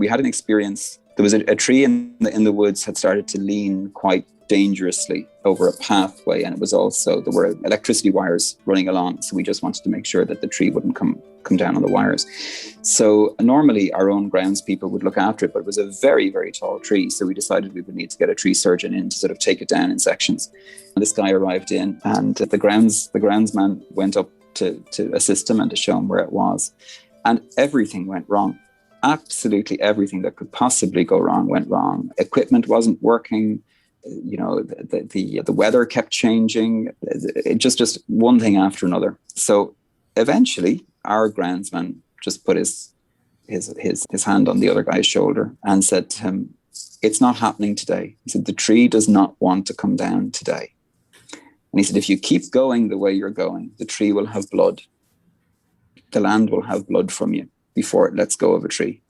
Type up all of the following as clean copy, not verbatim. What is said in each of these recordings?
We had an experience. There was a tree in the woods had started to lean quite dangerously over a pathway, and it was also, there were electricity wires running along, so we just wanted to make sure that the tree wouldn't come down on the wires. So normally our own grounds people would look after it, but it was a very, very tall tree, so we decided we would need to get a tree surgeon in to sort of take it down in sections. And this guy arrived in, and the groundsman went up to assist him and to show him where it was, and everything went wrong. Absolutely everything that could possibly go wrong went wrong. Equipment wasn't working. You know, the weather kept changing. It just one thing after another. So eventually, our groundsman just put his hand on the other guy's shoulder and said to him, "It's not happening today." He said, "The tree does not want to come down today." And he said, "If you keep going the way you're going, the tree will have blood. The land will have blood from you before it lets go of a tree."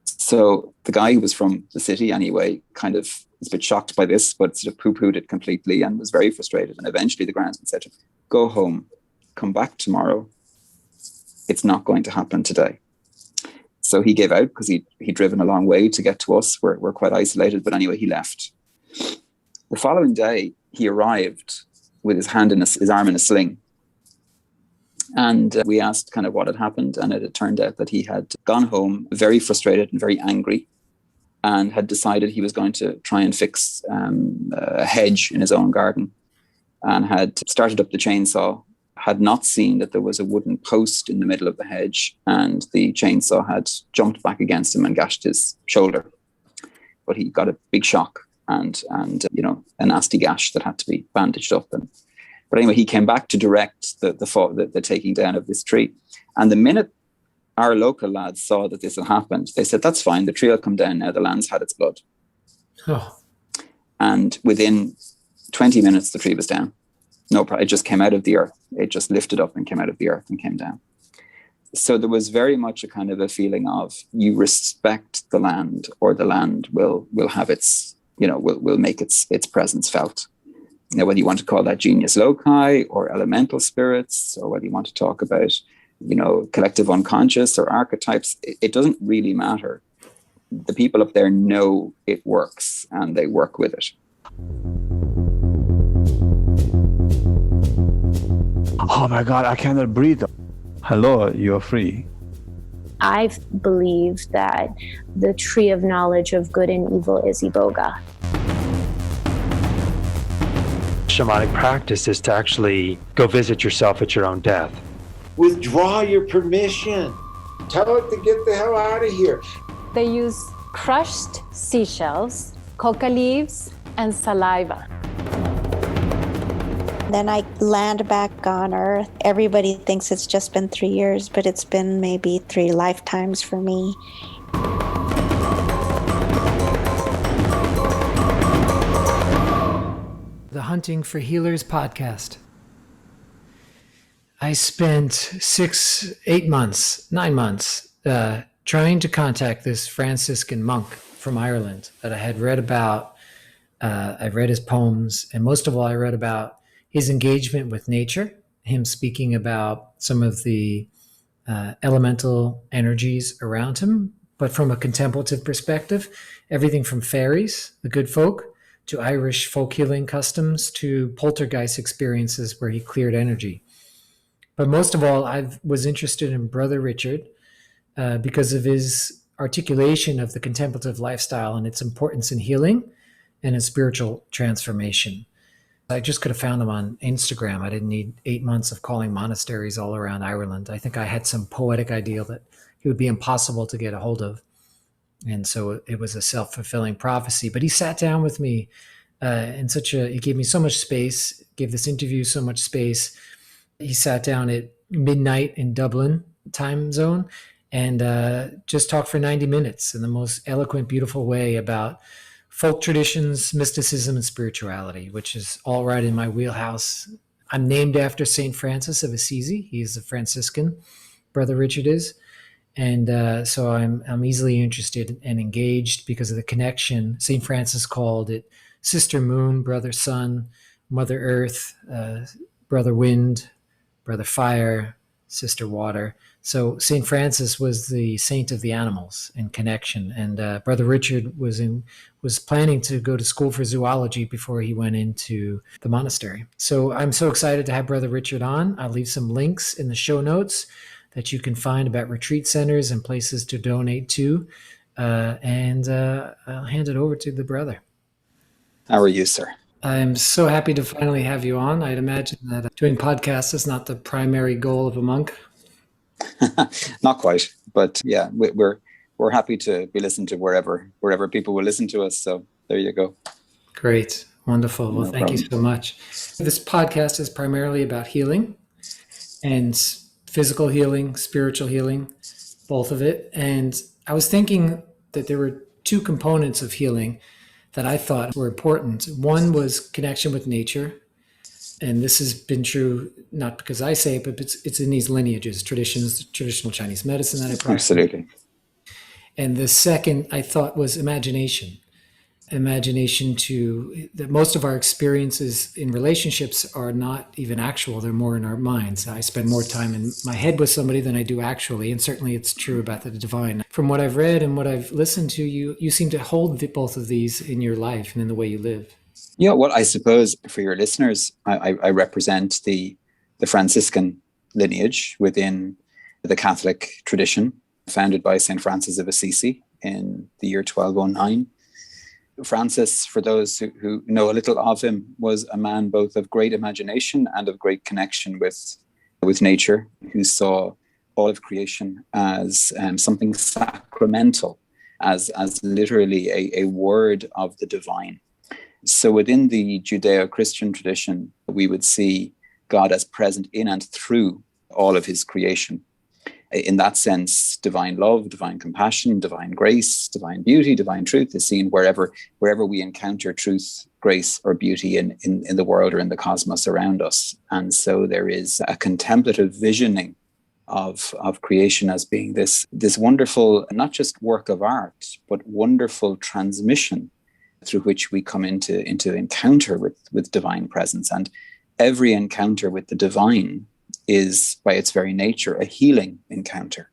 So the guy who was from the city anyway kind of was a bit shocked by this, but sort of poo-pooed it completely and was very frustrated. And eventually the groundsman said to him, "Go home, come back tomorrow. It's not going to happen today." So he gave out because he'd driven a long way to get to us. We're quite isolated, but anyway, he left. The following day, he arrived with his arm in a sling. And we asked kind of what had happened, and it had turned out that he had gone home very frustrated and very angry, and had decided he was going to try and fix a hedge in his own garden, and had started up the chainsaw, had not seen that there was a wooden post in the middle of the hedge, and the chainsaw had jumped back against him and gashed his shoulder. But he got a big shock and you know, a nasty gash that had to be bandaged up. But anyway, he came back to direct the taking down of this tree. And the minute our local lads saw that this had happened, they said, "That's fine, the tree will come down now, the land's had its blood." Oh. And within 20 minutes, the tree was down. No problem. It just came out of the earth. It just lifted up and came out of the earth and came down. So there was very much a kind of a feeling of, you respect the land, or the land will have its, you know, will make its presence felt. Now, whether you want to call that genius loci or elemental spirits, or whether you want to talk about, you know, collective unconscious or archetypes, it doesn't really matter. The people up there know it works, and they work with it. Oh my God, I cannot breathe. Hello, you're free. I believe that the tree of knowledge of good and evil is Iboga. Shamanic practice is to actually go visit yourself at your own death. Withdraw your permission. Tell it to get the hell out of here. They use crushed seashells, coca leaves, and saliva. Then I land back on Earth. Everybody thinks it's just been 3 years, but it's been maybe 3 lifetimes for me. The Hunting for Healers podcast. I spent 9 months trying to contact this Franciscan monk from Ireland that I had read about. I read his poems, and most of all, I read about his engagement with nature, him speaking about some of the elemental energies around him, but from a contemplative perspective, everything from Faeries, the good folk, to Irish folk healing customs, to poltergeist experiences where he cleared energy. But most of all, I was interested in Brother Richard because of his articulation of the contemplative lifestyle and its importance in healing and in spiritual transformation. I just could have found him on Instagram. I didn't need 8 months of calling monasteries all around Ireland. I think I had some poetic ideal that he would be impossible to get a hold of. And so it was a self-fulfilling prophecy. But he sat down with me he gave me so much space, gave this interview so much space. He sat down at midnight in Dublin time zone and just talked for 90 minutes in the most eloquent, beautiful way about folk traditions, mysticism, and spirituality, which is all right in my wheelhouse. I'm named after St. Francis of Assisi. He's a Franciscan, Brother Richard is. And so I'm easily interested and engaged because of the connection. St. Francis called it Sister Moon, Brother Sun, Mother Earth, Brother Wind, Brother Fire, Sister Water. So St. Francis was the saint of the animals and connection. And Brother Richard was planning to go to school for zoology before he went into the monastery. So I'm so excited to have Brother Richard on. I'll leave some links in the show notes that you can find about retreat centers and places to donate to. And I'll hand it over to the brother. How are you, sir? I'm so happy to finally have you on. I'd imagine that doing podcasts is not the primary goal of a monk. Not quite, but yeah, we're happy to be listened to wherever people will listen to us. So there you go. Great, wonderful. Well, thank you so much. This podcast is primarily about healing, and physical healing, spiritual healing, both of it. And I was thinking that there were two components of healing that I thought were important. One was connection with nature. And this has been true, not because I say it, but it's in these lineages, traditions, traditional Chinese medicine that I practice. Absolutely. And the second I thought was imagination. Imagination that most of our experiences in relationships are not even actual, they're more in our minds. I spend more time in my head with somebody than I do actually, and certainly it's true about the divine. From what I've read and what I've listened to, you seem to hold both of these in your life and in the way you live. Yeah, well, I suppose for your listeners, I represent the Franciscan lineage within the Catholic tradition, founded by St. Francis of Assisi in the year 1209. Francis, for those who know a little of him, was a man both of great imagination and of great connection with nature, who saw all of creation as something sacramental, as literally a word of the divine. So within the Judeo-Christian tradition, we would see God as present in and through all of his creation. In that sense, divine love, divine compassion, divine grace, divine beauty, divine truth is seen wherever we encounter truth, grace, or beauty in the world or in the cosmos around us. And so there is a contemplative visioning of creation as being this wonderful, not just work of art, but wonderful transmission through which we come into encounter with divine presence. And every encounter with the divine is, by its very nature, a healing encounter.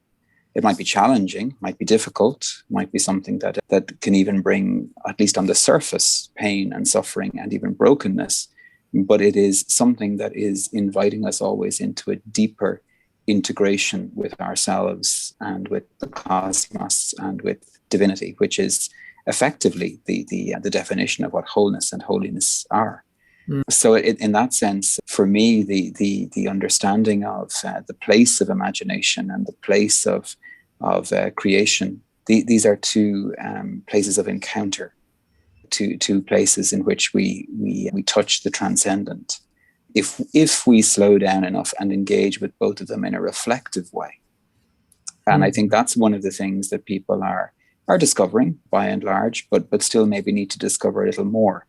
It might be challenging, might be difficult, might be something that can even bring, at least on the surface, pain and suffering and even brokenness. But it is something that is inviting us always into a deeper integration with ourselves and with the cosmos and with divinity, which is effectively the definition of what wholeness and holiness are. So in that sense, for me, the understanding of the place of imagination and the place of creation, these are two places of encounter, two places in which we touch the transcendent. If we slow down enough and engage with both of them in a reflective way. And I think that's one of the things that people are discovering by and large, but still maybe need to discover a little more.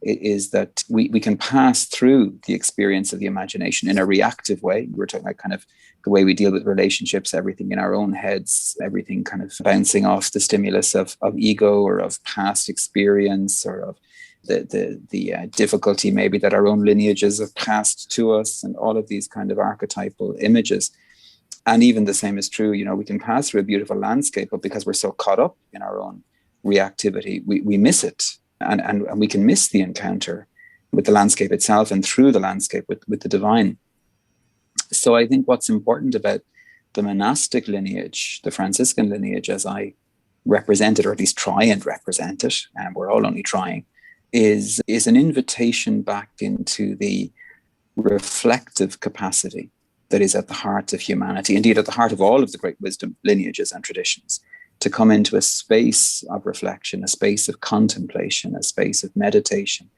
It is that we can pass through the experience of the imagination in a reactive way. We're talking about kind of the way we deal with relationships, everything in our own heads, everything kind of bouncing off the stimulus of ego or of past experience or of the difficulty maybe that our own lineages have passed to us, and all of these kind of archetypal images. And even the same is true, we can pass through a beautiful landscape, but because we're so caught up in our own reactivity, we miss it. And we can miss the encounter with the landscape itself and through the landscape with the divine. So I think what's important about the monastic lineage, the Franciscan lineage, as I represent it, or at least try and represent it, and we're all only trying, is an invitation back into the reflective capacity that is at the heart of humanity, indeed at the heart of all of the great wisdom lineages and traditions, to come into a space of reflection, a space of contemplation, a space of meditation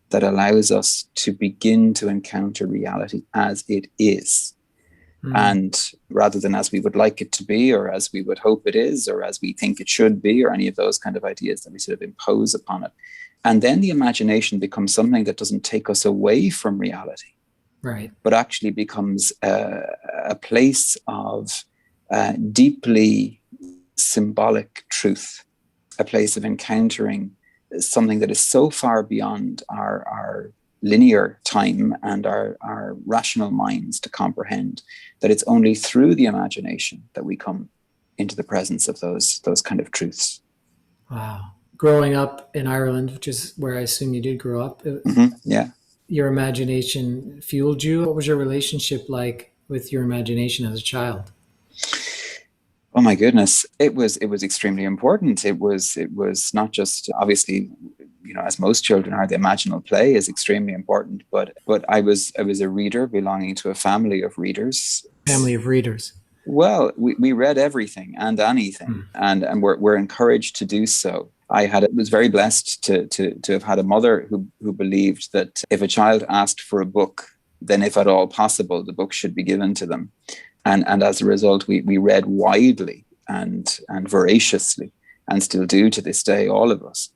that allows us to begin to encounter reality as it is. And rather than as we would like it to be, or as we would hope it is, or as we think it should be, or any of those kind of ideas that we sort of impose upon it. And then the imagination becomes something that doesn't take us away from reality, right? But actually becomes a place of deeply symbolic truth, a place of encountering something that is so far beyond our linear time and our rational minds to comprehend that it's only through the imagination that we come into the presence of those kind of truths. Wow. Growing up in Ireland, which is where I assume you did grow up, Yeah. your imagination fueled you. What was your relationship like with your imagination as a child? Oh my goodness, it was extremely important. It was not just, obviously, as most children are, the imaginal play is extremely important. But I was a reader belonging to a family of readers. Family of readers. Well, we read everything and anything, and we're encouraged to do so. I was very blessed to have had a mother who believed that if a child asked for a book, then if at all possible, the book should be given to them. And as a result, we read widely and voraciously, and still do to this day, all of us.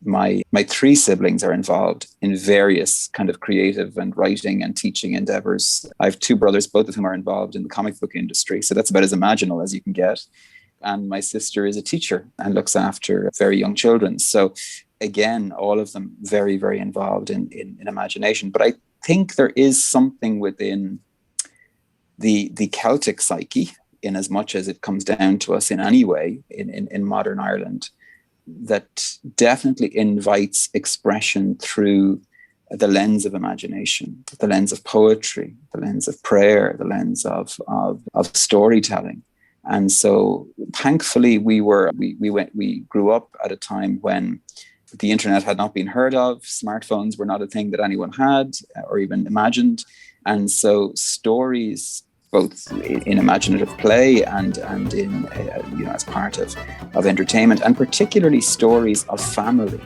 My three siblings are involved in various kind of creative and writing and teaching endeavors. I have two brothers, both of whom are involved in the comic book industry. So that's about as imaginal as you can get. And my sister is a teacher and looks after very young children. So again, all of them very, very involved in imagination. But I think there is something within the Celtic psyche, in as much as it comes down to us in any way in modern Ireland, that definitely invites expression through the lens of imagination, the lens of poetry, the lens of prayer, the lens of storytelling. And so thankfully we grew up at a time when the internet had not been heard of, smartphones were not a thing that anyone had or even imagined. And so stories, both in imaginative play and in as part of entertainment, and particularly stories of family,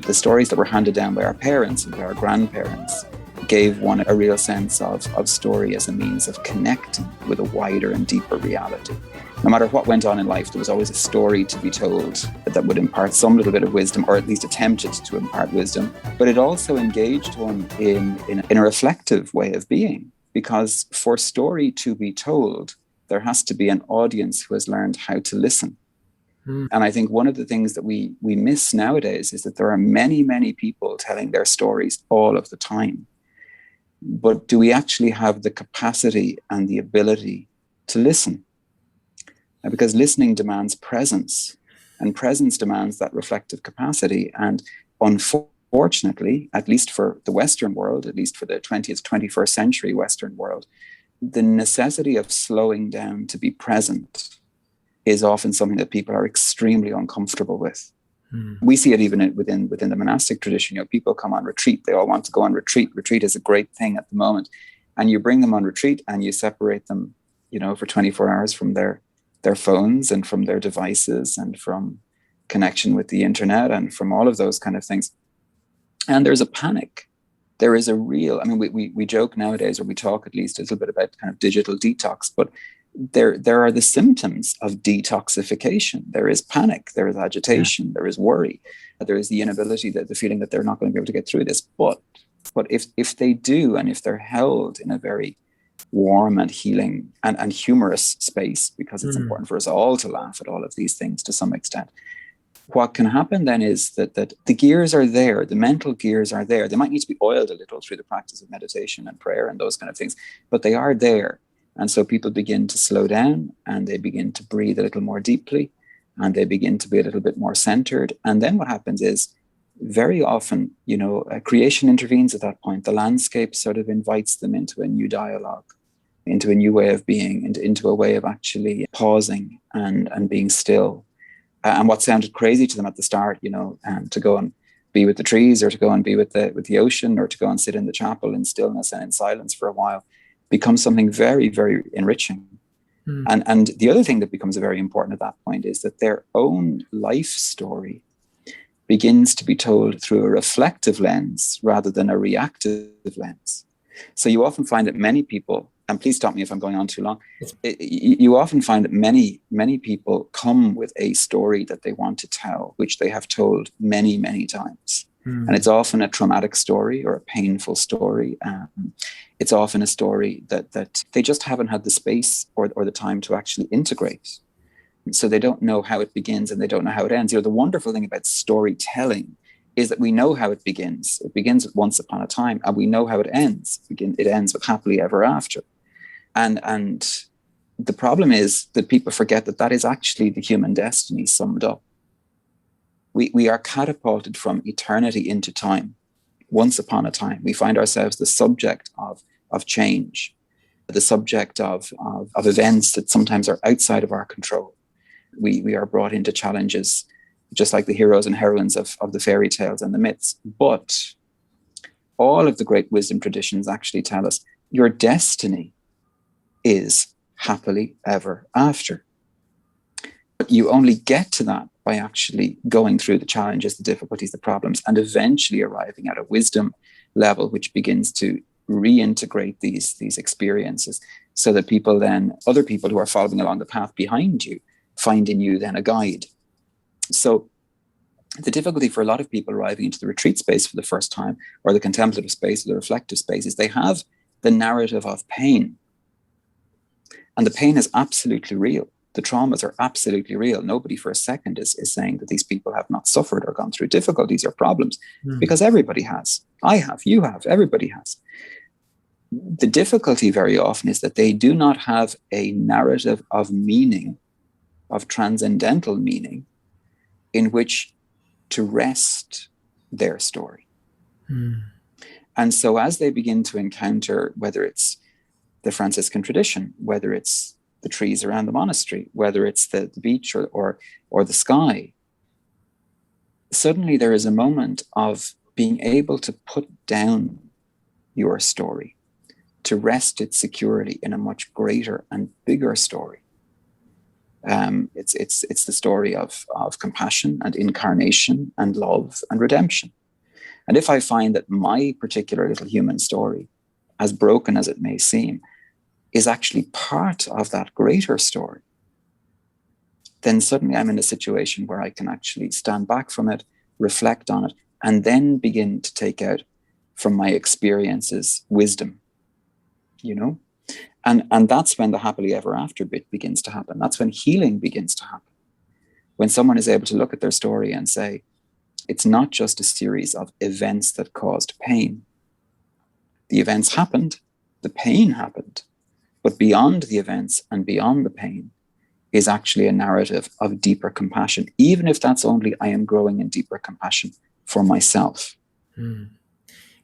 the stories that were handed down by our parents and by our grandparents, gave one a real sense of story as a means of connecting with a wider and deeper reality. No matter what went on in life, there was always a story to be told that would impart some little bit of wisdom, or at least attempted to impart wisdom. But it also engaged one in a reflective way of being. Because for story to be told, there has to be an audience who has learned how to listen. And I think one of the things that we miss nowadays is that there are many, many people telling their stories all of the time. But do we actually have the capacity and the ability to listen? Because listening demands presence, and presence demands that reflective capacity. And unfortunately, at least for the Western world, at least for the 20th, 21st century Western world, the necessity of slowing down to be present is often something that people are extremely uncomfortable with. We see it even within the monastic tradition. People come on retreat. They all want to go on retreat. Retreat is a great thing at the moment. And you bring them on retreat and you separate them, for 24 hours from their phones and from their devices and from connection with the internet and from all of those kind of things. And there's a panic. There is a real, we joke nowadays, or we talk at least a little bit about kind of digital detox, but there are the symptoms of detoxification. There is panic, there is agitation, there is worry, there is the inability, the feeling that they're not going to be able to get through this. But if they do, and if they're held in a very warm and healing and humorous space, because it's important for us all to laugh at all of these things to some extent, what can happen then is that the gears are there, the mental gears are there. They might need to be oiled a little through the practice of meditation and prayer and those kind of things, but they are there. And so people begin to slow down and they begin to breathe a little more deeply and they begin to be a little bit more centered. And then what happens is very often, creation intervenes at that point. The landscape sort of invites them into a new dialogue, into a new way of being, into a way of actually pausing and being still. And what sounded crazy to them at the start, to go and be with the trees, or to go and be with the ocean, or to go and sit in the chapel in stillness and in silence for a while, becomes something very, very enriching. And the other thing that becomes very important at that point is that their own life story begins to be told through a reflective lens rather than a reactive lens. So you often find that many people, and please stop me if I'm going on too long, you often find that many, many people come with a story that they want to tell, which they have told many, many times. And it's often a traumatic story or a painful story. It's often a story that they just haven't had the space or the time to actually integrate. So they don't know how it begins and they don't know how it ends. The wonderful thing about storytelling is that we know how it begins. It begins with once upon a time, and we know how it ends. It ends with happily ever after. And the problem is that people forget that that is actually the human destiny summed up. We are catapulted from eternity into time. Once upon a time, we find ourselves the subject of change, the subject of events that sometimes are outside of our control. We are brought into challenges, just like the heroes and heroines of the fairy tales and the myths. But all of the great wisdom traditions actually tell us your destiny is happily ever after. But you only get to that by actually going through the challenges, the difficulties, the problems, and eventually arriving at a wisdom level which begins to reintegrate these experiences, so that other people who are following along the path behind you, find in you then a guide. So the difficulty for a lot of people arriving into the retreat space for the first time, or the contemplative space, or the reflective space, is they have the narrative of pain. And the pain is absolutely real. The traumas are absolutely real. Nobody for a second is saying that these people have not suffered or gone through difficulties or problems, because everybody has. I have, you have, everybody has. The difficulty very often is that they do not have a narrative of meaning, of transcendental meaning, in which to rest their story. And so as they begin to encounter, whether it's the Franciscan tradition, whether it's the trees around the monastery, whether it's the beach or the sky, suddenly there is a moment of being able to put down your story, to rest it securely in a much greater and bigger story. It's the story of compassion and incarnation and love and redemption. And if I find that my particular little human story, as broken as it may seem, is actually part of that greater story, then suddenly I'm in a situation where I can actually stand back from it, reflect on it, and then begin to take out from my experiences wisdom, And that's when the happily ever after bit begins to happen. That's when healing begins to happen. When someone is able to look at their story and say, it's not just a series of events that caused pain. The events happened, the pain happened, but beyond the events and beyond the pain is actually a narrative of deeper compassion, even if that's only I am growing in deeper compassion for myself.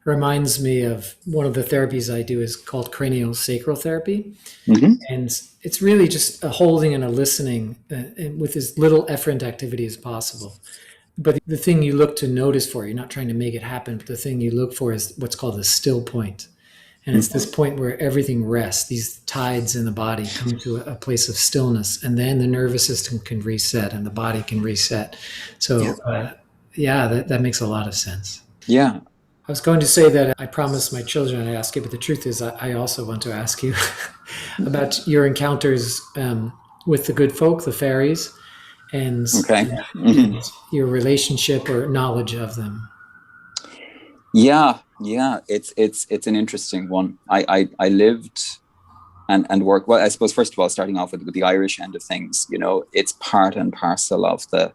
Reminds me of one of the therapies I do is called Cranial Sacral therapy. And it's really just a holding and a listening with as little efferent activity as possible. But the thing you look to notice for, you're not trying to make it happen, but the thing you look for is what's called a still point. And it's this point where everything rests. These tides in the body come to a place of stillness, and then the nervous system can reset and the body can reset. So that makes a lot of sense. Yeah. I was going to say that I promised my children I'd ask you, but the truth is I also want to ask you about your encounters with the good folk, the fairies, and your relationship or knowledge of them. Yeah, it's an interesting one. I lived and worked, well, I suppose, first of all, starting off with the Irish end of things, it's part and parcel of the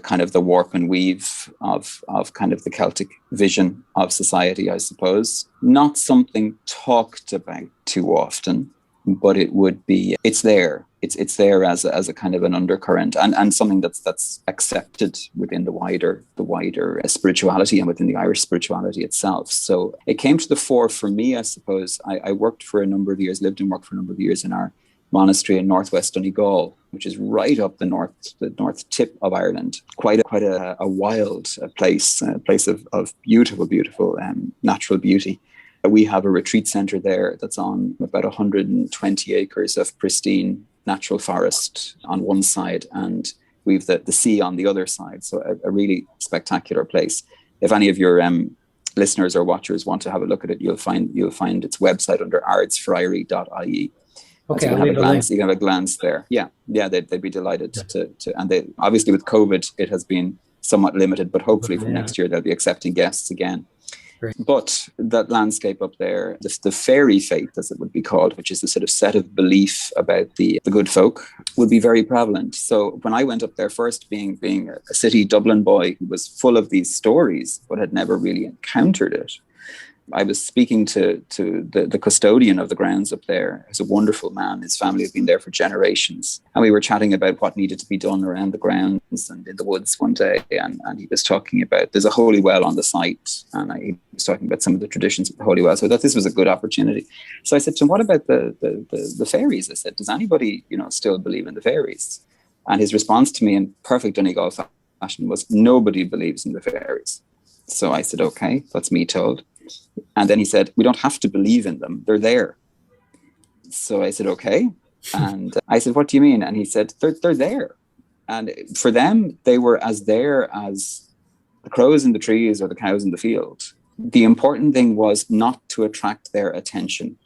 kind of the warp and weave of kind of the Celtic vision of society, I suppose. Not something talked about too often, but it's there. It's there as a kind of an undercurrent and something that's accepted within the wider spirituality and within the Irish spirituality itself. So it came to the fore for me, I suppose. I worked for a number of years, lived and worked for a number of years in our monastery in northwest Donegal, which is right up the north tip of Ireland. Quite a wild place, a place of beautiful natural beauty. We have a retreat centre there that's on about 120 acres of pristine natural forest on one side, and we've the sea on the other side. So a really spectacular place. If any of your listeners or watchers want to have a look at it, you'll find its website under ardsfaerie.ie. Okay, so you can have a glance there. Yeah, they'd be delighted to. And they obviously with COVID, it has been somewhat limited, but hopefully from next year they'll be accepting guests again. Right. But that landscape up there, the fairy faith, as it would be called, which is the sort of set of belief about the good folk, would be very prevalent. So when I went up there first, being a city Dublin boy who was full of these stories, but had never really encountered it, I was speaking to the custodian of the grounds up there. He's a wonderful man. His family had been there for generations. And we were chatting about what needed to be done around the grounds and in the woods one day. And he was talking about, there's a holy well on the site. And he was talking about some of the traditions of the holy well. So I thought this was a good opportunity. So I said to him, what about the fairies? I said, does anybody, still believe in the fairies? And his response to me in perfect Donegal fashion was, nobody believes in the fairies. So I said, okay, that's me told. And then he said, we don't have to believe in them. They're there. So I said, okay. And I said, what do you mean? And he said, they're there. And for them, they were as there as the crows in the trees or the cows in the field. The important thing was not to attract their attention.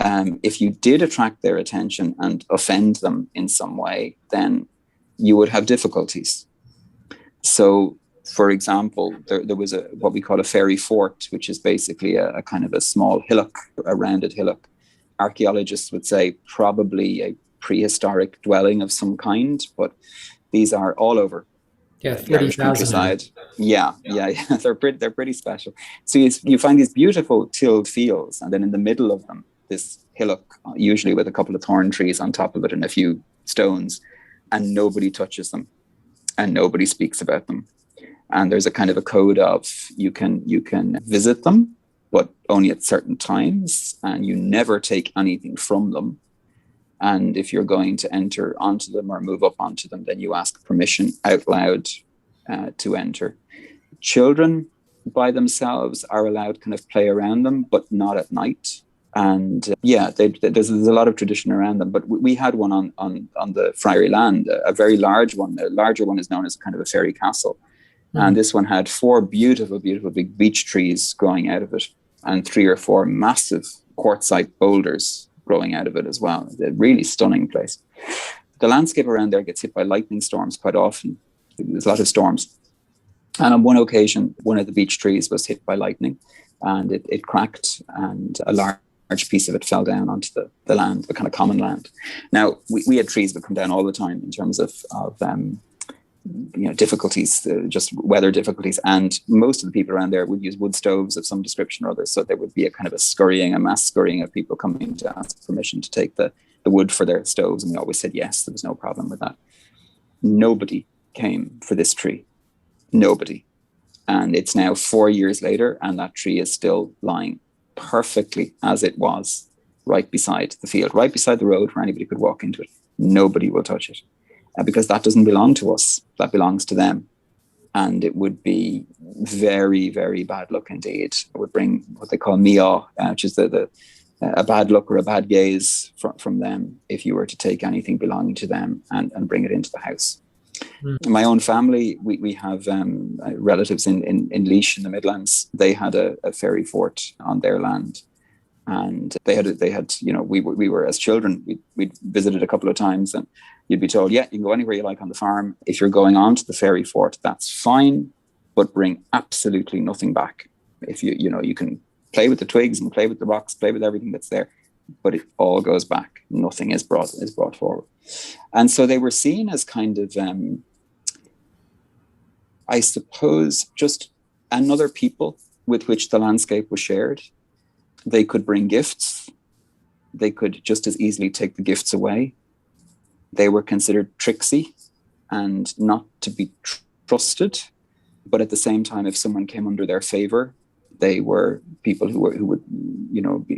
If you did attract their attention and offend them in some way, then you would have difficulties. So, for example, there was what we call a fairy fort, which is basically a kind of a small hillock, a rounded hillock. Archaeologists would say probably a prehistoric dwelling of some kind, but these are all over. Yeah, 30,000. Countryside. Yeah. They're pretty special. So you find these beautiful tilled fields, and then in the middle of them, this hillock, usually with a couple of thorn trees on top of it and a few stones, and nobody touches them, and nobody speaks about them. And there's a kind of a code of you can visit them, but only at certain times, and you never take anything from them. And if you're going to enter onto them or move up onto them, then you ask permission out loud to enter. Children by themselves are allowed kind of play around them, but not at night. And there's a lot of tradition around them. But we had one on the Faerie land, a very large one. The larger one is known as kind of a fairy castle. And this one had 4 beautiful, beautiful big beech trees growing out of it, and 3 or 4 massive quartzite boulders growing out of it as well. It's a really stunning place. The landscape around there gets hit by lightning storms quite often. There's a lot of storms. And on one occasion, one of the beech trees was hit by lightning, and it cracked, and a large piece of it fell down onto the land, the kind of common land. Now, we had trees that come down all the time in terms of difficulties, just weather difficulties. And most of the people around there would use wood stoves of some description or other. So there would be a kind of a mass scurrying of people coming to ask permission to take the wood for their stoves. And we always said yes, there was no problem with that. Nobody came for this tree. Nobody. And it's now 4 years later, and that tree is still lying perfectly as it was, right beside the field, right beside the road where anybody could walk into it. Nobody will touch it. Because that doesn't belong to us, that belongs to them. And it would be very, very bad luck indeed. It would bring what they call miá, which is a bad luck or a bad gaze from them if you were to take anything belonging to them and bring it into the house. In my own family, we have relatives in Laois in the Midlands. They had a fairy fort on their land. And they had, we were as children, we'd visited a couple of times, and you'd be told, yeah, you can go anywhere you like on the farm. If you're going on to the fairy fort, that's fine, but bring absolutely nothing back. If you can play with the twigs and play with the rocks, play with everything that's there, but it all goes back. Nothing is brought forward. And so they were seen as kind of, I suppose, just another people with which the landscape was shared. They could bring gifts. They could just as easily take the gifts away. They were considered tricksy and not to be trusted. But at the same time, if someone came under their favor, they were people who would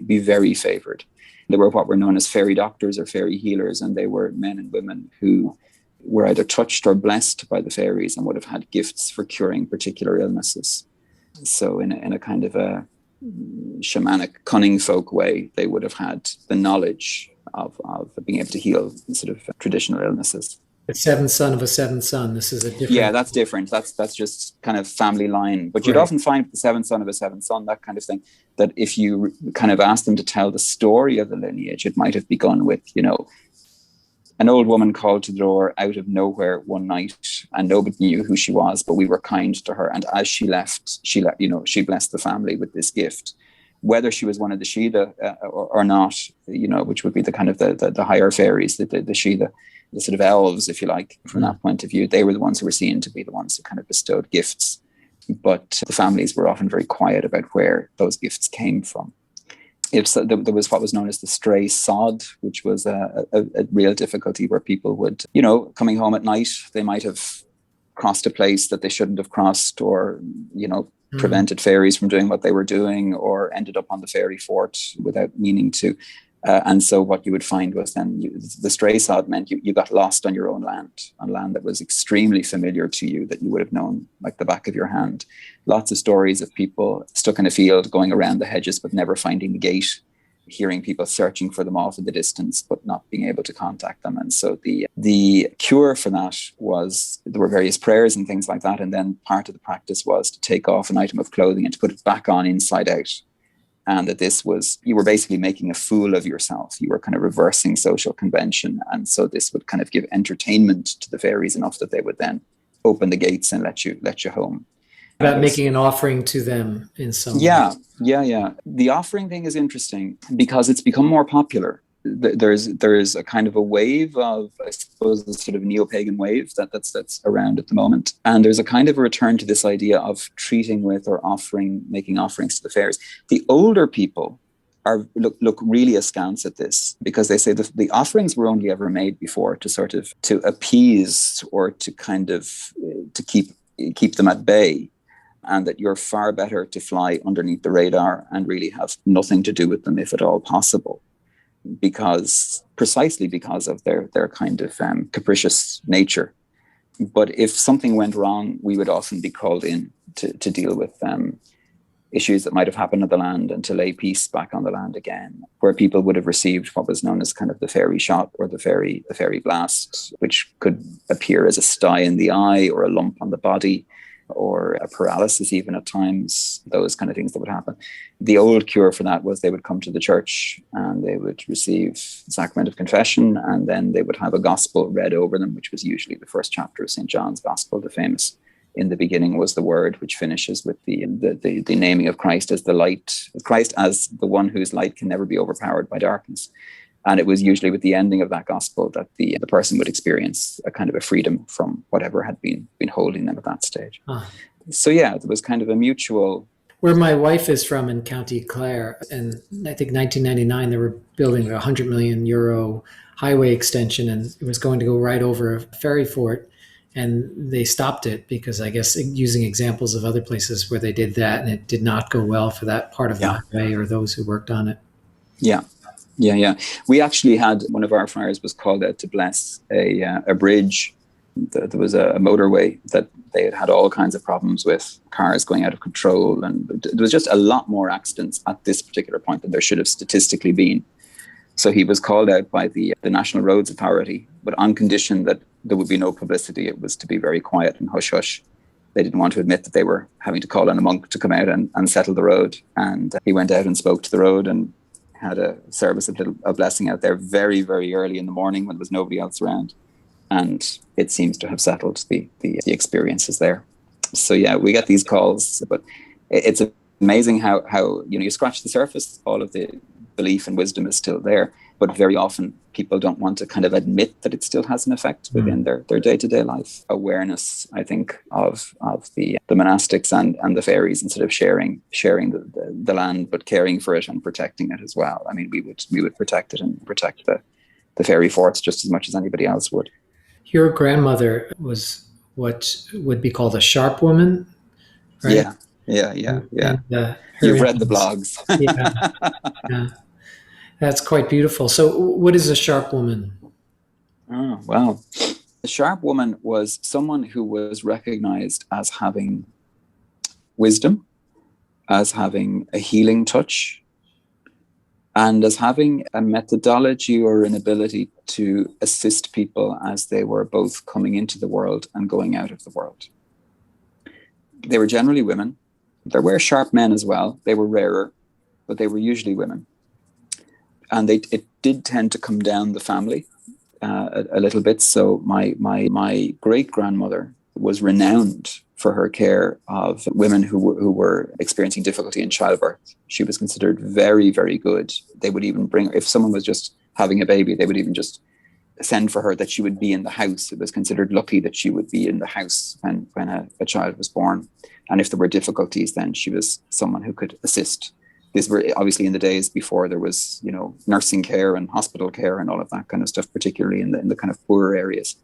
be very favored. They were what were known as fairy doctors or fairy healers, and they were men and women who were either touched or blessed by the fairies and would have had gifts for curing particular illnesses. So in a kind of a shamanic cunning folk way, they would have had the knowledge of being able to heal sort of traditional illnesses. The seventh son of a seventh son. This is a different. Yeah, that's different. That's just kind of family line. But you'd often find the seventh son of a seventh son, that kind of thing, that if you kind of asked them to tell the story of the lineage, it might have begun with, an old woman called to the door out of nowhere one night, and nobody knew who she was, but we were kind to her. And as she left, she blessed the family with this gift. Whether she was one of the Shida or not, which would be the kind of the higher fairies, the Shida, the sort of elves, if you like, from that point of view, they were the ones who were seen to be the ones who kind of bestowed gifts. But the families were often very quiet about where those gifts came from. There was what was known as the Stray Sod, which was a real difficulty where people would, coming home at night, they might have crossed a place that they shouldn't have crossed, or, prevented fairies from doing what they were doing, or ended up on the fairy fort without meaning to. And so what you would find was then the Stray Sod meant you got lost on your own land, on land that was extremely familiar to you, that you would have known like the back of your hand. Lots of stories of people stuck in a field going around the hedges but never finding the gate, hearing people searching for them off in the distance but not being able to contact them. And so the cure for that was, there were various prayers and things like that, and then part of the practice was to take off an item of clothing and to put it back on inside out. And that this was, you were basically making a fool of yourself. You were kind of reversing social convention. And so this would kind of give entertainment to the fairies enough that they would then open the gates and let you home. About making an offering to them in some way. Yeah. The offering thing is interesting because it's become more popular. There's a kind of a wave of, I suppose, the sort of neo-pagan wave that's around at the moment. And there's a kind of a return to this idea of treating with or making offerings to the fairies. The older people look really askance at this, because they say the offerings were only ever made before to appease or to kind of to keep them at bay, and that you're far better to fly underneath the radar and really have nothing to do with them if at all possible. Precisely because of their kind of capricious nature. But if something went wrong, we would often be called in to deal with issues that might have happened on the land and to lay peace back on the land again, where people would have received what was known as kind of the fairy shot or the fairy blast, which could appear as a sty in the eye or a lump on the body, or a paralysis even at times, those kind of things that would happen. The old cure for that was they would come to the church and they would receive the sacrament of confession, and then they would have a gospel read over them, which was usually the first chapter of St. John's Gospel, the famous "In the beginning was the Word," which finishes with the naming of Christ as the light, Christ as the one whose light can never be overpowered by darkness. And it was usually with the ending of that gospel that the person would experience a kind of a freedom from whatever had been holding them at that stage. So yeah, there was kind of a mutual... Where my wife is from in County Clare, and I think 1999, they were building a €100 million highway extension, and it was going to go right over a ferry fort. And they stopped it because, I guess, using examples of other places where they did that, and it did not go well for that part of the highway or those who worked on it. Yeah. We actually had, one of our friars was called out to bless a bridge. There was a motorway that they had all kinds of problems with, cars going out of control. And there was just a lot more accidents at this particular point than there should have statistically been. So he was called out by the National Roads Authority, but on condition that there would be no publicity. It was to be very quiet and hush-hush. They didn't want to admit that they were having to call on a monk to come out and settle the road. And he went out and spoke to the road and had a service of blessing out there very, very early in the morning when there was nobody else around. And it seems to have settled the experiences there. So yeah, we get these calls, but it's amazing how you scratch the surface, all of the belief and wisdom is still there, but very often people don't want to kind of admit that it still has an effect within their day-to-day life. Awareness, I think, of the monastics and the fairies, instead of sharing the land, but caring for it and protecting it as well. I mean, we would protect it and protect the fairy forts just as much as anybody else would. Your grandmother was what would be called a sharp woman, right? Yeah. And, You've read the blogs. Yeah. That's quite beautiful. So what is a sharp woman? Oh, wow. A sharp woman was someone who was recognized as having wisdom, as having a healing touch, and as having a methodology or an ability to assist people as they were both coming into the world and going out of the world. They were generally women. There were sharp men as well. They were rarer, but they were usually women. And it did tend to come down the family. a little bit. So my great grandmother was renowned for her care of women who were experiencing difficulty in childbirth. She was considered very, very good. They would even bring, if someone was just having a baby, they would even just send for her that she would be in the house. It was considered lucky that she would be in the house when a child was born. And if there were difficulties, then she was someone who could assist. These were obviously in the days before there was, nursing care and hospital care and all of that kind of stuff, particularly in the kind of poorer areas.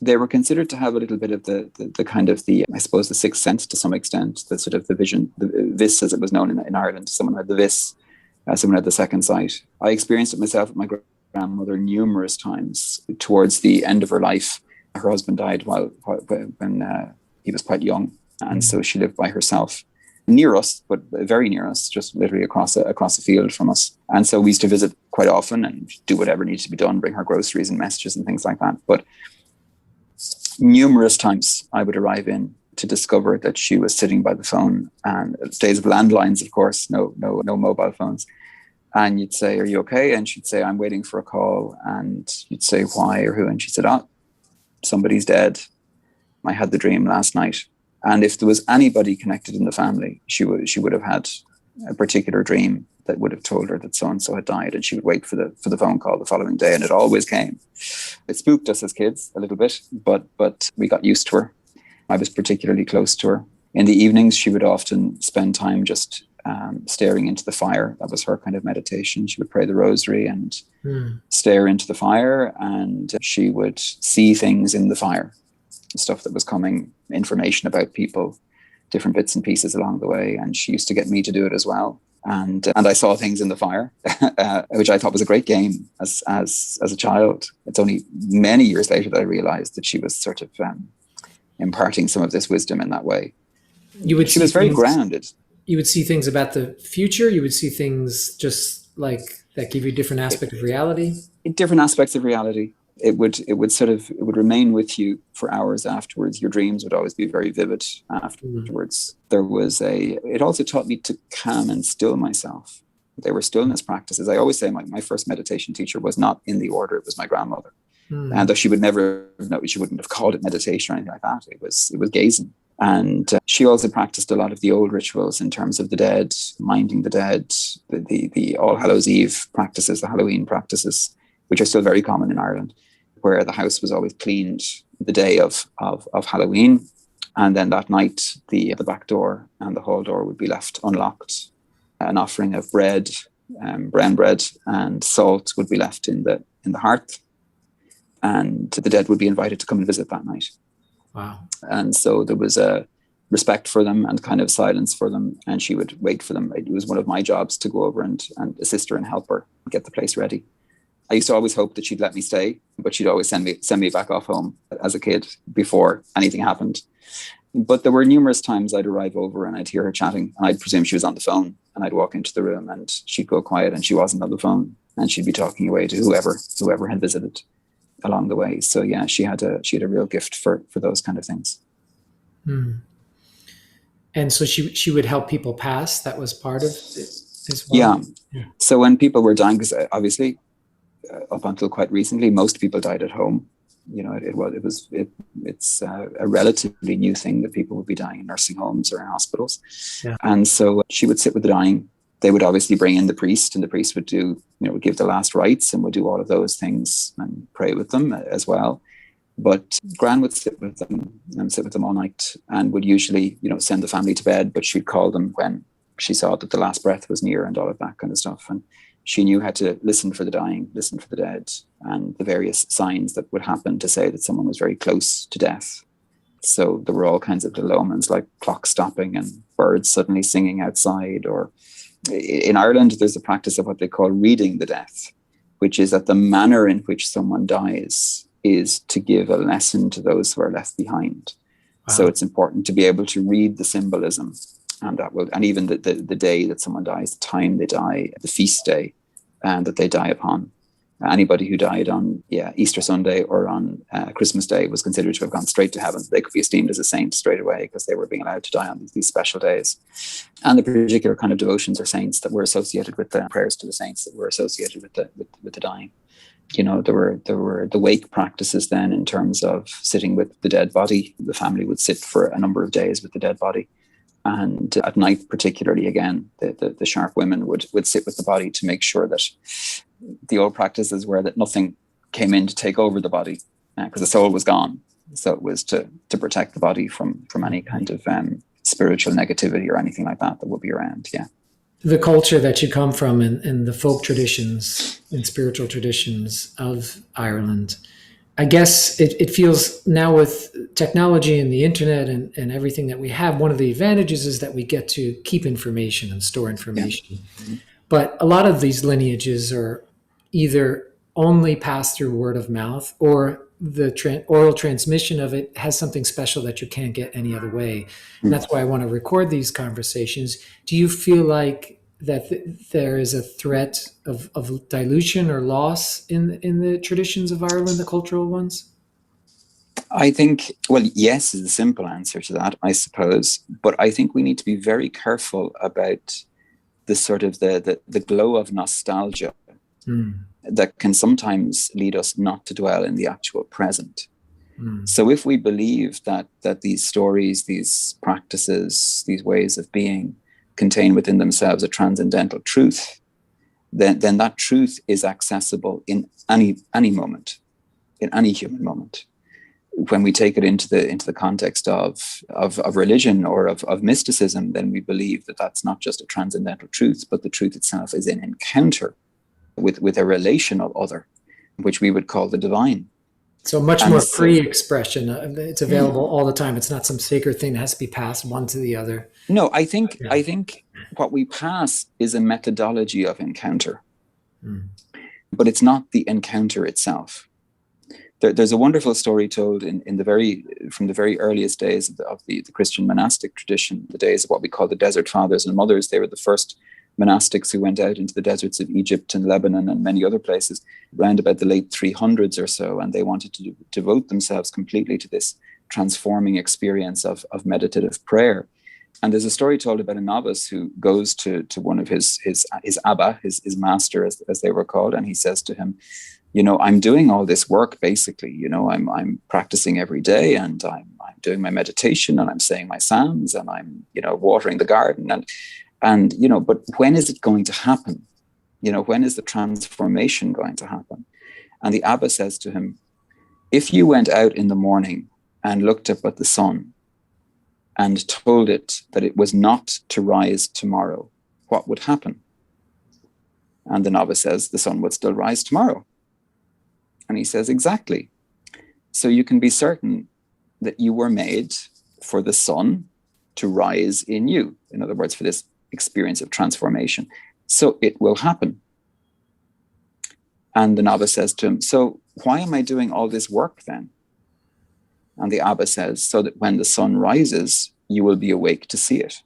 They were considered to have a little bit of the kind of I suppose, the sixth sense to some extent, the sort of the vision, the vis as it was known in Ireland. Someone had the vis, someone had the second sight. I experienced it myself with my grandmother numerous times. Towards the end of her life, her husband died when he was quite young. And so she lived by herself, near us, but very near us, just literally across a field from us. And so we used to visit quite often and do whatever needed to be done, bring her groceries and messages and things like that. But numerous times I would arrive in to discover that she was sitting by the phone, and days of landlines, of course, no mobile phones. And you'd say, "Are you okay?" And she'd say, "I'm waiting for a call." And you'd say, "Why or who?" And she said, "Oh, somebody's dead. I had the dream last night." And if there was anybody connected in the family, she would have had a particular dream that would have told her that so-and-so had died, and she would wait for the phone call the following day, and it always came. It spooked us as kids a little bit, but we got used to her. I was particularly close to her. In the evenings, she would often spend time just staring into the fire. That was her kind of meditation. She would pray the rosary and stare into the fire, and she would see things in the fire, stuff that was coming, information about people, different bits and pieces along the way. And she used to get me to do it as well. And I saw things in the fire, which I thought was a great game as a child. It's only many years later that I realized that she was sort of imparting some of this wisdom in that way. She was very grounded. You would see things about the future. You would see things just like that give you a different aspect of reality. Different aspects of reality. It would remain with you for hours afterwards. Your dreams would always be very vivid afterwards. It also taught me to calm and still myself. They were stillness practices. I always say my first meditation teacher was not in the order. It was my grandmother. And though she would never know, she wouldn't have called it meditation or anything like that. It was gazing. And she also practiced a lot of the old rituals in terms of the dead, minding the dead, the All Hallows Eve practices, the Halloween practices, which are still very common in Ireland, where the house was always cleaned the day of Halloween. And then that night, the back door and the hall door would be left unlocked. An offering of bread, brown bread and salt would be left in the hearth. And the dead would be invited to come and visit that night. Wow. And so there was a respect for them and kind of silence for them. And she would wait for them. It was one of my jobs to go over and assist her and help her get the place ready. I used to always hope that she'd let me stay, but she'd always send me back off home as a kid before anything happened. But there were numerous times I'd arrive over and I'd hear her chatting, and I'd presume she was on the phone, and I'd walk into the room and she'd go quiet and she wasn't on the phone, and she'd be talking away to whoever had visited along the way. So yeah, she had a real gift for those kind of things. And so she would help people pass. That was part of it as well. Yeah. So when people were dying, because obviously up until quite recently, most people died at home. It's a relatively new thing that people would be dying in nursing homes or in hospitals. Yeah. And so she would sit with the dying. They would obviously bring in the priest, and the priest would give the last rites and would do all of those things and pray with them as well. But Gran would sit with them all night, and would usually, send the family to bed, but she'd call them when she saw that the last breath was near and all of that kind of stuff. And she knew how to listen for the dying, listen for the dead, and the various signs that would happen to say that someone was very close to death. So there were all kinds of little omens, like clocks stopping and birds suddenly singing outside. Or in Ireland, there's a practice of what they call reading the death, which is that the manner in which someone dies is to give a lesson to those who are left behind. Wow. So it's important to be able to read the symbolism. And even the day that someone dies, the time they die, the feast day that they die upon. Anybody who died on Easter Sunday or on Christmas Day was considered to have gone straight to heaven. They could be esteemed as a saint straight away because they were being allowed to die on these special days. And the particular kind of devotions or saints that were associated with the prayers to the saints that were associated with the dying. There were the wake practices then, in terms of sitting with the dead body. The family would sit for a number of days with the dead body. And at night, particularly, again, the sharp women would sit with the body to make sure that the old practices were that nothing came in to take over the body, because the soul was gone. So it was to protect the body from any kind of spiritual negativity or anything like that would be around. Yeah. The culture that you come from and the folk traditions and spiritual traditions of Ireland, I guess it feels now with technology and the internet and everything that we have, one of the advantages is that we get to keep information and store information. Yeah. But a lot of these lineages are either only passed through word of mouth, or the oral transmission of it has something special that you can't get any other way. And that's why I want to record these conversations. Do you feel like that there is a threat of dilution or loss in the traditions of Ireland, the cultural ones? I think, well, yes is the simple answer to that, I suppose. But I think we need to be very careful about the sort of the glow of nostalgia that can sometimes lead us not to dwell in the actual present. So if we believe that these stories, these practices, these ways of being contain within themselves a transcendental truth, then that truth is accessible in any moment, in any human moment. When we take it into the context of religion or of mysticism, then we believe that that's not just a transcendental truth, but the truth itself is an encounter with a relational other, which we would call the divine. So much more free expression. It's available all the time. It's not some sacred thing that has to be passed one to the other. No, I think what we pass is a methodology of encounter, but it's not the encounter itself. There's a wonderful story told from the very earliest days of the Christian monastic tradition, the days of what we call the Desert Fathers and Mothers. They were the first monastics who went out into the deserts of Egypt and Lebanon and many other places around about the late 300s or so, and they wanted to devote themselves completely to this transforming experience of meditative prayer. And there's a story told about a novice who goes to one of his Abba, his master, as they were called, and he says to him, I'm doing all this work, basically, I'm practicing every day, and I'm doing my meditation, and I'm saying my psalms, and I'm, watering the garden, and but when is it going to happen? When is the transformation going to happen? And the Abba says to him, if you went out in the morning and looked up at the sun and told it that it was not to rise tomorrow, what would happen? And the novice says, the sun would still rise tomorrow. And he says, exactly. So you can be certain that you were made for the sun to rise in you. In other words, for this experience of transformation. So it will happen. And the novice says to him, so why am I doing all this work then? And the Abba says, so that when the sun rises, you will be awake to see it.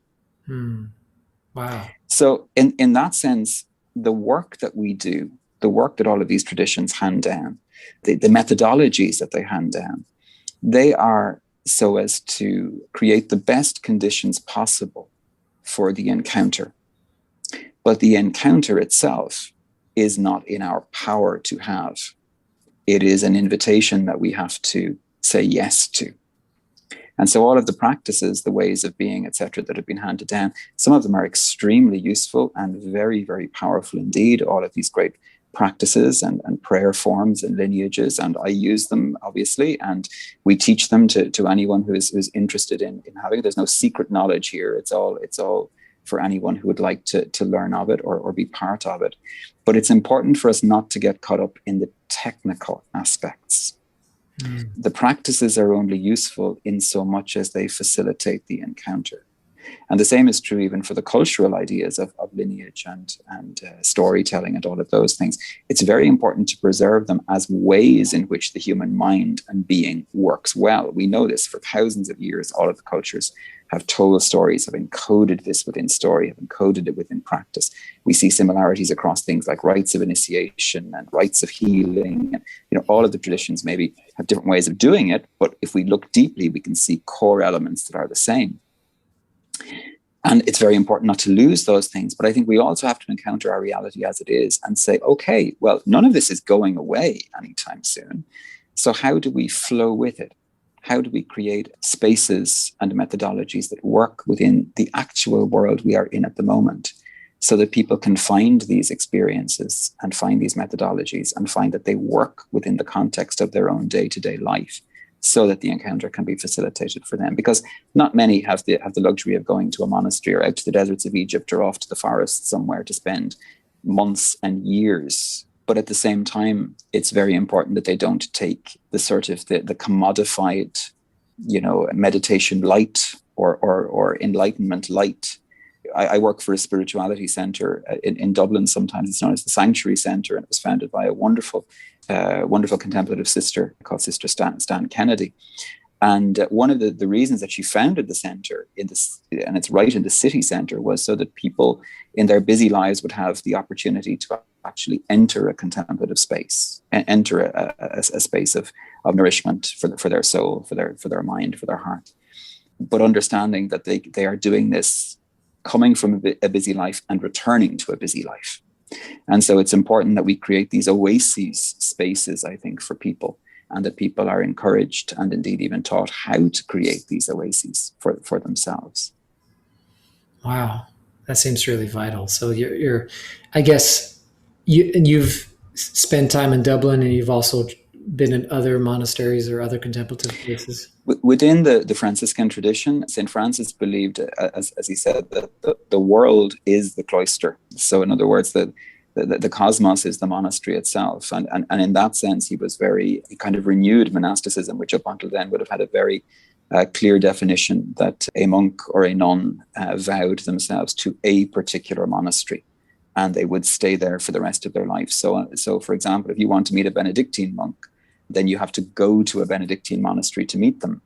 Wow. So in that sense, the work that we do, the work that all of these traditions hand down, the methodologies that they hand down, they are so as to create the best conditions possible for the encounter. But the encounter itself is not in our power to have. It is an invitation that we have to say yes to. And so all of the practices, the ways of being, etc., that have been handed down, some of them are extremely useful and very, very powerful indeed. All of these great practices and prayer forms and lineages, and I use them obviously, and we teach them to anyone who's interested in having it. There's no secret knowledge here. It's all for anyone who would like to learn of it or be part of it. But it's important for us not to get caught up in the technical aspects. The practices are only useful in so much as they facilitate the encounter. And the same is true even for the cultural ideas of lineage and storytelling and all of those things. It's very important to preserve them as ways in which the human mind and being works well. We know this for thousands of years. All of the cultures have told stories, have encoded this within story, have encoded it within practice. We see similarities across things like rites of initiation and rites of healing. And, all of the traditions maybe have different ways of doing it, but if we look deeply, we can see core elements that are the same. And it's very important not to lose those things. But I think we also have to encounter our reality as it is and say, okay, well, none of this is going away anytime soon. So how do we flow with it? How do we create spaces and methodologies that work within the actual world we are in at the moment, so that people can find these experiences and find these methodologies and find that they work within the context of their own day-to-day life, so that the encounter can be facilitated for them? Because not many have the luxury of going to a monastery or out to the deserts of Egypt or off to the forest somewhere to spend months and years. But at the same time, it's very important that they don't take the sort of the commodified, meditation light or enlightenment light. I work for a spirituality center in Dublin. Sometimes it's known as the Sanctuary Center, and it was founded by a wonderful contemplative sister called Sister Stan Kennedy. And one of the reasons that she founded the center and it's right in the city center, was so that people in their busy lives would have the opportunity to actually enter a contemplative space, and enter a space of nourishment for their soul, for their mind, for their heart. But understanding that they are doing this coming from a busy life and returning to a busy life. And so it's important that we create these oases spaces, I think, for people, and that people are encouraged and indeed even taught how to create these oases for themselves. Wow, that seems really vital. So you're I guess you've spent time in Dublin, and you've also been in other monasteries or other contemplative places. Within the Franciscan tradition, St. Francis believed, as he said, that the world is the cloister. So in other words, the cosmos is the monastery itself. And in that sense, he kind of renewed monasticism, which up until then would have had a very clear definition that a monk or a nun vowed themselves to a particular monastery, and they would stay there for the rest of their life. So for example, if you want to meet a Benedictine monk, then you have to go to a Benedictine monastery to meet them.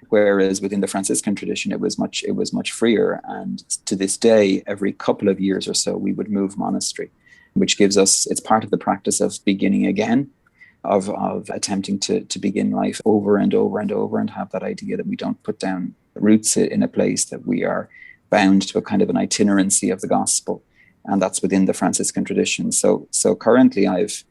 Whereas within the Franciscan tradition, it was much freer. And to this day, every couple of years or so, we would move monastery, which gives us, it's part of the practice of beginning again, of attempting to begin life over and over and over, and have that idea that we don't put down roots in a place, that we are bound to a kind of an itinerancy of the gospel. And that's within the Franciscan tradition. So currently I've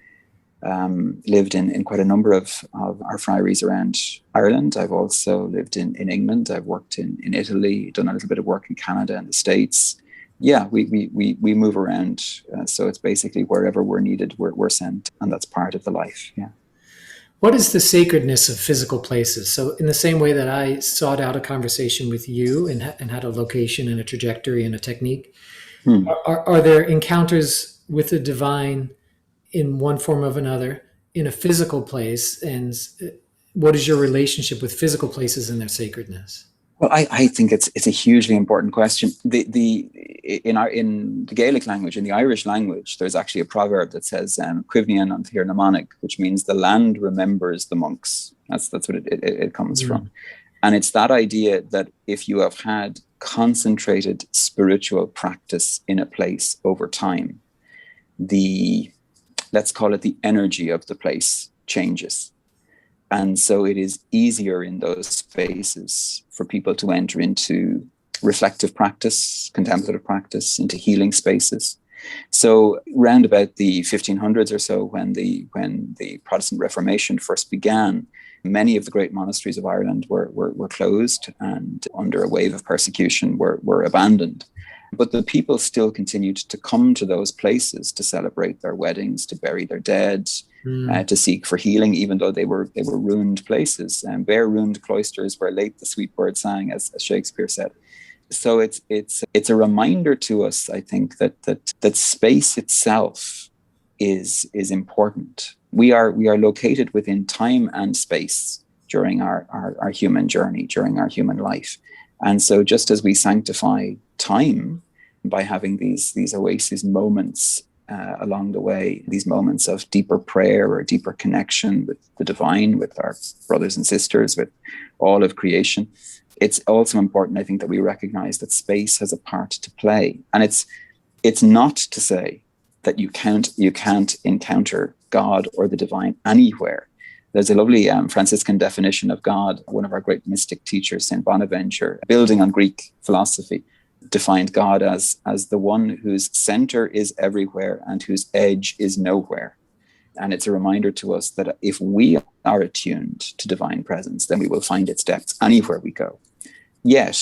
lived in quite a number of our friaries around Ireland. I've also lived in England. I've worked in Italy, done a little bit of work in Canada and the States. Yeah, we move around. So it's basically wherever we're needed, we're sent. And that's part of the life, yeah. What is the sacredness of physical places? So in the same way that I sought out a conversation with you and had a location and a trajectory and a technique, are there encounters with the divine in one form or another in a physical place? And what is your relationship with physical places and their sacredness? Well, I think it's a hugely important question. In the Gaelic language, in the Irish language, there's actually a proverb that says "Cuimhnean an Tír na Manaigh," which means the land remembers the monks. That's what it comes from. And it's that idea that if you have had concentrated spiritual practice in a place over time, let's call it the energy of the place changes. And so it is easier in those spaces for people to enter into reflective practice, contemplative practice, into healing spaces. So round about the 1500s or so, when the Protestant Reformation first began, many of the great monasteries of Ireland were closed, and under a wave of persecution were abandoned. But the people still continued to come to those places to celebrate their weddings, to bury their dead, to seek for healing, even though they were ruined places, and bare ruined cloisters where late the sweet bird sang, as Shakespeare said. So it's a reminder to us, I think, that space itself is important. We are located within time and space during our human journey, during our human life. And so just as we sanctify time by having these oasis moments along the way, these moments of deeper prayer or deeper connection with the divine, with our brothers and sisters, with all of creation, it's also important, I think, that we recognize that space has a part to play. And it's not to say that you can't encounter God or the divine anywhere. There's a lovely Franciscan definition of God, one of our great mystic teachers, St. Bonaventure, building on Greek philosophy, defined God as the one whose center is everywhere and whose edge is nowhere. And it's a reminder to us that if we are attuned to divine presence, then we will find its depths anywhere we go. Yet,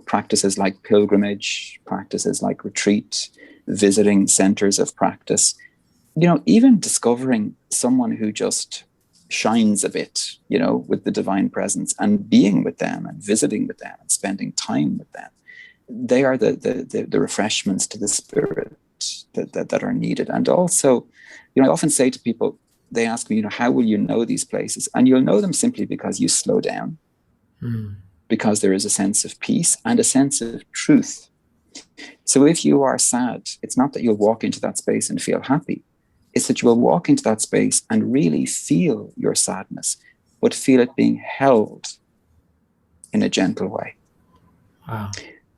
practices like pilgrimage, practices like retreat, visiting centers of practice, even discovering someone who just shines a bit, with the divine presence, and being with them and visiting with them and spending time with them, they are the refreshments to the spirit that are needed. And also, I often say to people, they ask me, how will you know these places? And you'll know them simply because you slow down, because there is a sense of peace and a sense of truth. So if you are sad, it's not that you'll walk into that space and feel happy. It's that you will walk into that space and really feel your sadness, but feel it being held in a gentle way. Wow.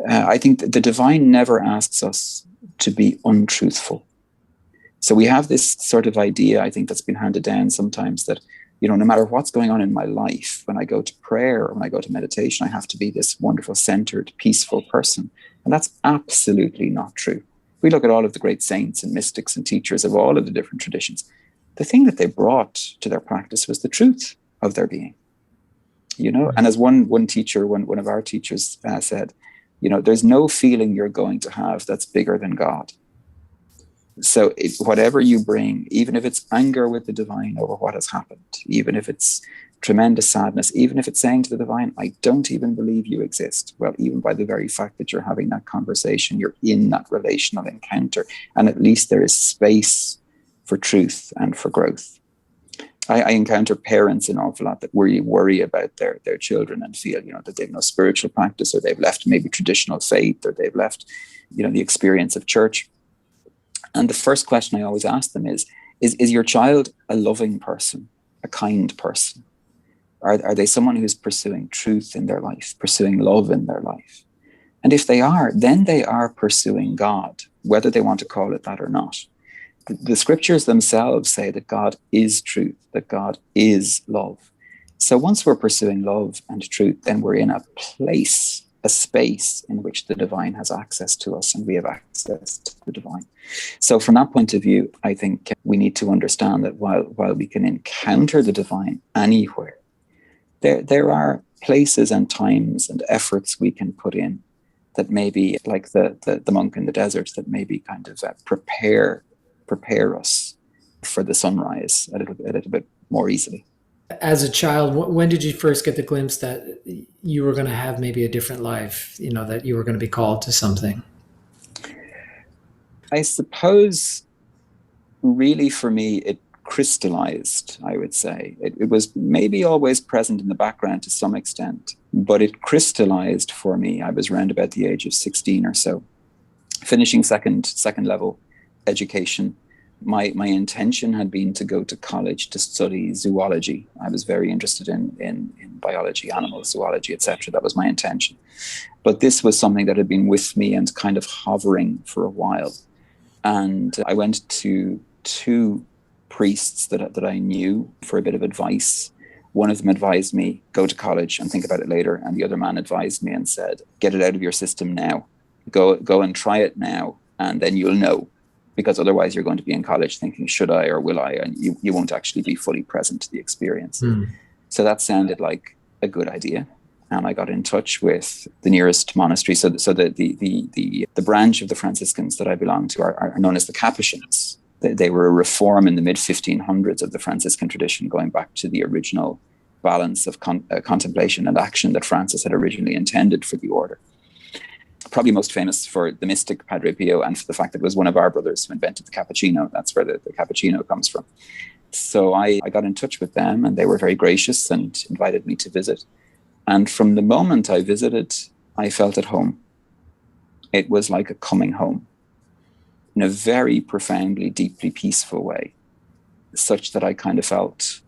I think that the divine never asks us to be untruthful. So we have this sort of idea, I think, that's been handed down sometimes, that, no matter what's going on in my life, when I go to prayer or when I go to meditation, I have to be this wonderful, centered, peaceful person. And that's absolutely not true. We look at all of the great saints and mystics and teachers of all of the different traditions. The thing that they brought to their practice was the truth of their being. And as one teacher, one of our teachers said, there's no feeling you're going to have that's bigger than God. So whatever you bring, even if it's anger with the divine over what has happened, even if it's tremendous sadness, even if it's saying to the divine, I don't even believe you exist. Well, even by the very fact that you're having that conversation, you're in that relational encounter, and at least there is space for truth and for growth. I encounter parents an awful lot that worry about their children and feel, that they've no spiritual practice, or they've left maybe traditional faith, or they've left, the experience of church. And the first question I always ask them is your child a loving person, a kind person? Are they someone who's pursuing truth in their life, pursuing love in their life? And if they are, then they are pursuing God, whether they want to call it that or not. The scriptures themselves say that God is truth, that God is love. So once we're pursuing love and truth, then we're in a place, a space in which the divine has access to us, and we have access to the divine. So from that point of view, I think we need to understand that while we can encounter the divine anywhere, there are places and times and efforts we can put in that maybe, like the monk in the desert, that maybe kind of prepare us for the sunrise a little bit more easily. As a child, when did you first get the glimpse that you were going to have maybe a different life, that you were going to be called to something? I suppose really for me, it crystallized, I would say. It was maybe always present in the background to some extent, but it crystallized for me. I was around about the age of 16 or so, finishing second level education. My intention had been to go to college to study zoology. I was very interested in biology, animal zoology, etc. That was my intention. But this was something that had been with me and kind of hovering for a while. And I went to two priests that I knew for a bit of advice. One of them advised me, go to college and think about it later. And the other man advised me and said, get it out of your system now. Go and try it now, and then you'll know. Because otherwise you're going to be in college thinking, should I or will I? And you won't actually be fully present to the experience. So that sounded like a good idea. And I got in touch with the nearest monastery. So the branch of the Franciscans that I belong to are known as the Capuchins. They were a reform in the mid-1500s of the Franciscan tradition, going back to the original balance of contemplation and action that Francis had originally intended for the order. Probably most famous for the mystic Padre Pio, and for the fact that it was one of our brothers who invented the cappuccino. That's where the cappuccino comes from. So I got in touch with them, and they were very gracious and invited me to visit. And from the moment I visited, I felt at home. It was like a coming home in a very profoundly, deeply peaceful way, such that I kind of felt,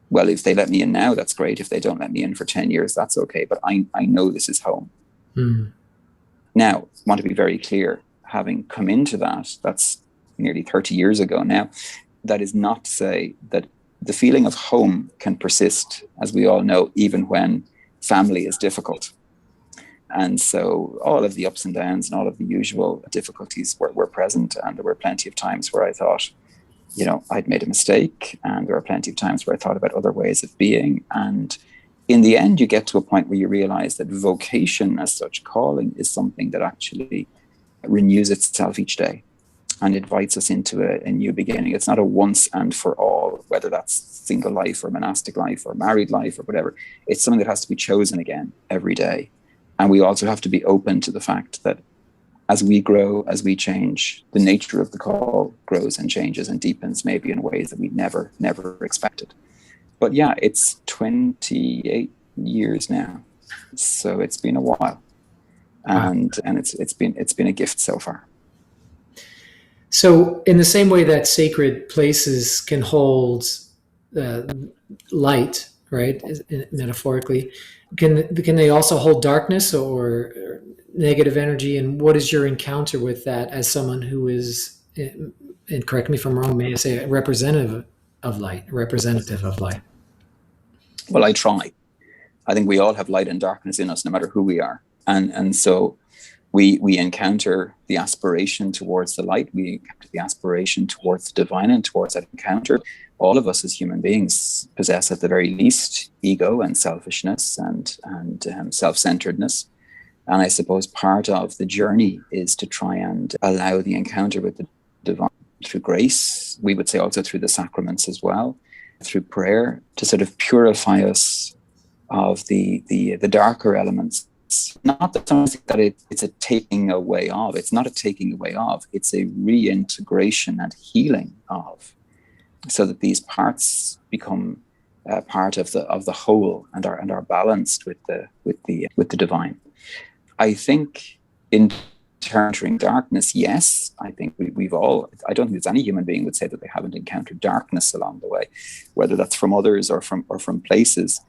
well, if they let me in now, that's great. If they don't let me in for 10 years, that's okay. But I know this is home. Now, I want to be very clear, having come into that's nearly 30 years ago now, that is not to say that the feeling of home can persist, as we all know, even when family is difficult. And so all of the ups and downs and all of the usual difficulties were present. And there were plenty of times where I thought, I'd made a mistake. And there were plenty of times where I thought about other ways of being. And in the end, you get to a point where you realize that vocation as such, calling, is something that actually renews itself each day and invites us into a new beginning. It's not a once and for all, whether that's single life or monastic life or married life or whatever. It's something that has to be chosen again every day. And we also have to be open to the fact that as we grow, as we change, the nature of the call grows and changes and deepens, maybe in ways that we never expected. But yeah, it's 28 years now. So it's been a while. And it's been a gift so far. So in the same way that sacred places can hold light, right, metaphorically, can they also hold darkness or negative energy? And what is your encounter with that as someone who is, and correct me if I'm wrong, may I say, representative of light? Well, I try. I think we all have light and darkness in us, no matter who we are. And so we encounter the aspiration towards the light, we encounter the aspiration towards the divine, and towards that encounter, all of us as human beings possess at the very least ego and selfishness and self-centeredness. And I suppose part of the journey is to try and allow the encounter with the divine through grace, we would say also through the sacraments as well, through prayer, to sort of purify us of the darker elements. Not that it's a taking away of. It's not a taking away of. It's a reintegration and healing of, so that these parts become part of the whole and are balanced with the divine. I think in encountering darkness, yes, I think we've all. I don't think there's any human being would say that they haven't encountered darkness along the way, whether that's from others or from places.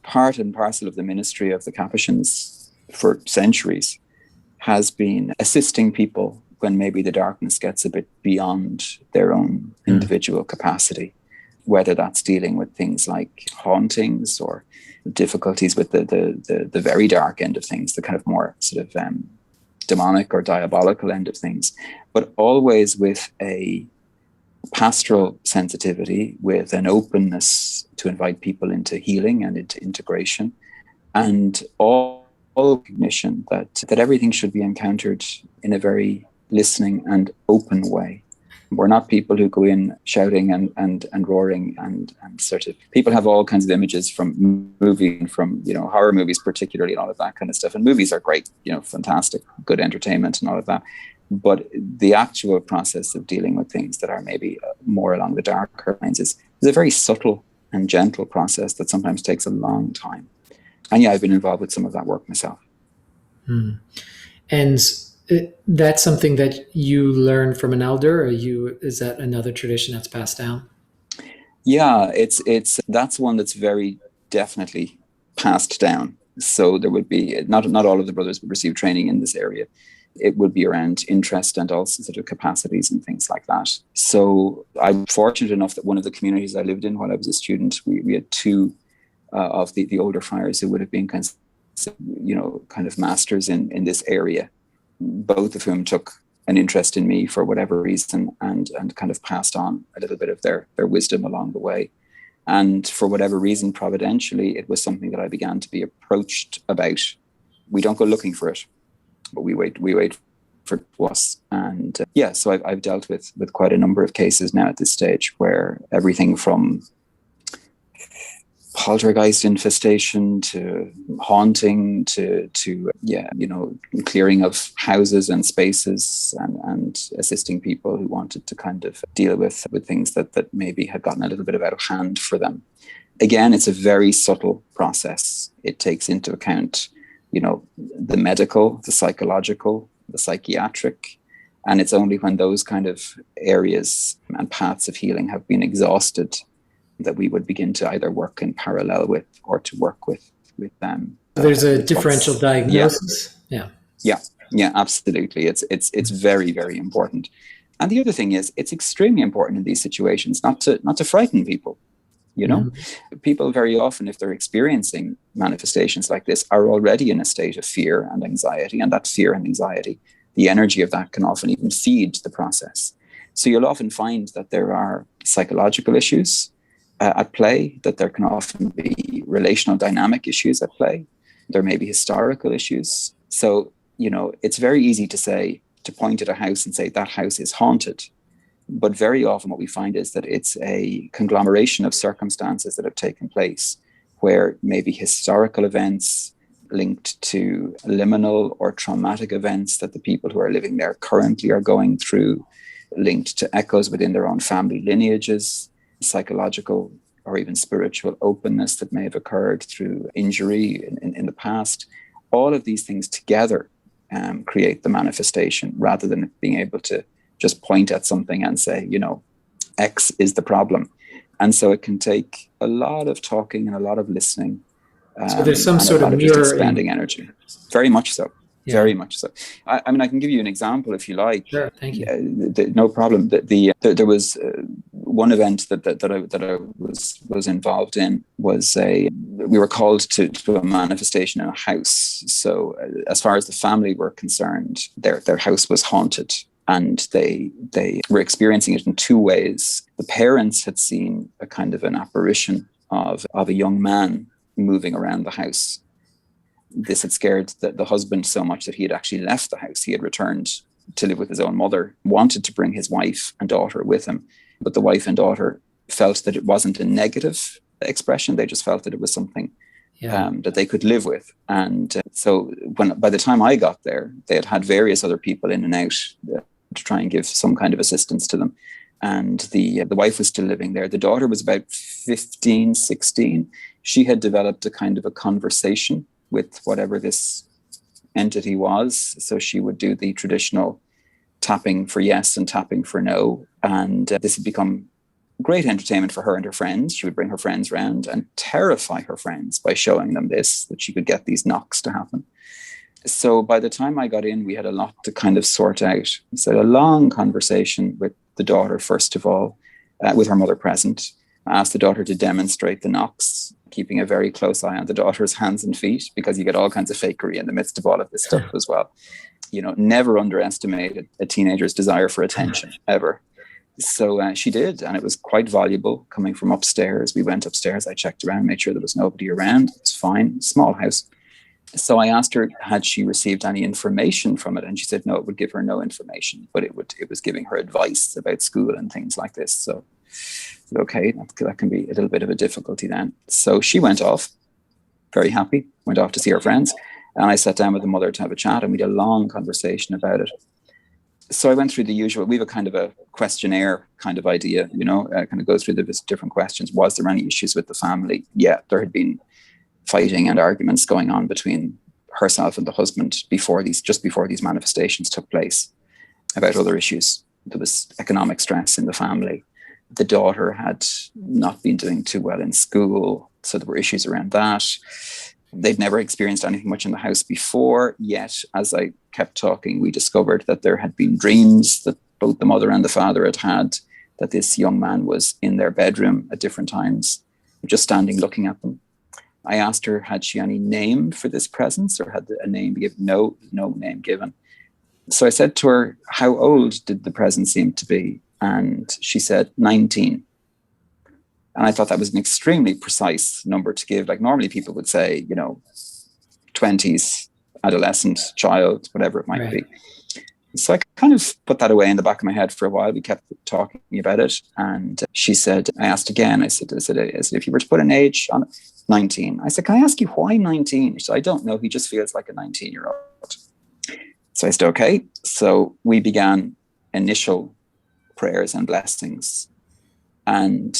Part and parcel of the ministry of the Capuchins for centuries has been assisting people when maybe the darkness gets a bit beyond their own individual capacity, whether that's dealing with things like hauntings or difficulties with the very dark end of things, the kind of more sort of demonic or diabolical end of things, but always with a pastoral sensitivity, with an openness to invite people into healing and into integration, and all recognition that everything should be encountered in a very listening and open way. We're not people who go in shouting and roaring and sort of, people have all kinds of images from movie and from, horror movies particularly, and all of that kind of stuff. And movies are great, fantastic, good entertainment and all of that. But the actual process of dealing with things that are maybe more along the darker lines is a very subtle and gentle process that sometimes takes a long time. And yeah, I've been involved with some of that work myself. And that's something that you learn from an elder, or is that another tradition that's passed down? Yeah, that's one that's very definitely passed down. So there would be, not all of the brothers would receive training in this area. It would be around interest and also sort of capacities and things like that. So I'm fortunate enough that one of the communities I lived in while I was a student, we had two of the older friars who would have been kind of masters in this area, both of whom took an interest in me for whatever reason and kind of passed on a little bit of their wisdom along the way. And for whatever reason, providentially, it was something that I began to be approached about. We don't go looking for it, but we wait for it to us. And so I've dealt with quite a number of cases now at this stage, where everything from poltergeist infestation to haunting to clearing of houses and spaces and assisting people who wanted to kind of deal with things that maybe had gotten a little bit out of hand for them. Again, it's a very subtle process. It takes into account, the medical, the psychological, the psychiatric, and it's only when those kind of areas and paths of healing have been exhausted that we would begin to either work in parallel with or to work with them. There's a differential diagnosis. Yeah, absolutely. It's very, very important. And the other thing is, it's extremely important in these situations not to frighten people. you know? People very often, if they're experiencing manifestations like this, are already in a state of fear and anxiety, and that fear and anxiety, the energy of that can often even feed the process. So you'll often find that there are psychological issues at play, that there can often be relational dynamic issues at play. There may be historical issues. So, you know, it's very easy to point at a house and say that house is haunted. But very often what we find is that it's a conglomeration of circumstances that have taken place where maybe historical events linked to liminal or traumatic events that the people who are living there currently are going through, linked to echoes within their own family lineages, psychological or even spiritual openness that may have occurred through injury in the past. All of these things together create the manifestation, rather than being able to just point at something and say, you know, X is the problem. And so it can take a lot of talking and a lot of listening. So there's some sort of mirroring. Expanding energy. Very much so. Yeah. Very much so. I mean, I can give you an example if you like. Sure, thank you. No problem. There was one event that I was involved in. We were called to a manifestation in a house. So as far as the family were concerned, their house was haunted, and they were experiencing it in two ways. The parents had seen a kind of an apparition of a young man moving around the house. This had scared the husband so much that he had actually left the house. He had returned to live with his own mother, wanted to bring his wife and daughter with him. But the wife and daughter felt that it wasn't a negative expression. They just felt that it was something that they could live with. And so by the time I got there, they had various other people in and out to try and give some kind of assistance to them. And the wife was still living there. The daughter was about 15, 16. She had developed a kind of a conversation with whatever this entity was. So she would do the traditional tapping for yes and tapping for no. And this had become great entertainment for her and her friends. She would bring her friends around and terrify her friends by showing them this, that she could get these knocks to happen. So by the time I got in, we had a lot to kind of sort out. So a long conversation with the daughter, first of all, with her mother present. I asked the daughter to demonstrate the knocks, keeping a very close eye on the daughter's hands and feet, because you get all kinds of fakery in the midst of all of this stuff as well. You know, never underestimate a teenager's desire for attention, ever. So she did, and it was quite voluble coming from upstairs. We went upstairs, I checked around, made sure there was nobody around. It was fine, small house. So I asked her, had she received any information from it? And she said, no, it would give her no information, but it was giving her advice about school and things like this. So okay, that can be a little bit of a difficulty then. So she went off, very happy, went off to see her friends. And I sat down with the mother to have a chat, and we had a long conversation about it. So I went through the usual, we have a kind of a questionnaire kind of idea, you know, kind of go through the different questions. Was there any issues with the family? Yeah, there had been fighting and arguments going on between herself and the husband just before these manifestations took place, about other issues. There was economic stress in the family. The daughter had not been doing too well in school, so there were issues around that. They'd never experienced anything much in the house before, yet as I kept talking, we discovered that there had been dreams that both the mother and the father had that this young man was in their bedroom at different times, just standing looking at them. I asked her, had she any name for this presence, or had a name given? No name given. So I said to her, how old did the presence seem to be? And she said 19. And I thought that was an extremely precise number to give. Like normally people would say, 20s, adolescent, child, whatever it might be. So I kind of put that away in the back of my head for a while. We kept talking about it. And she said, I asked again, I said, if you were to put an age on it, 19. I said, can I ask you why 19? She said, I don't know. He just feels like a 19-year-old. So I said, okay. So we began initial prayers and blessings. And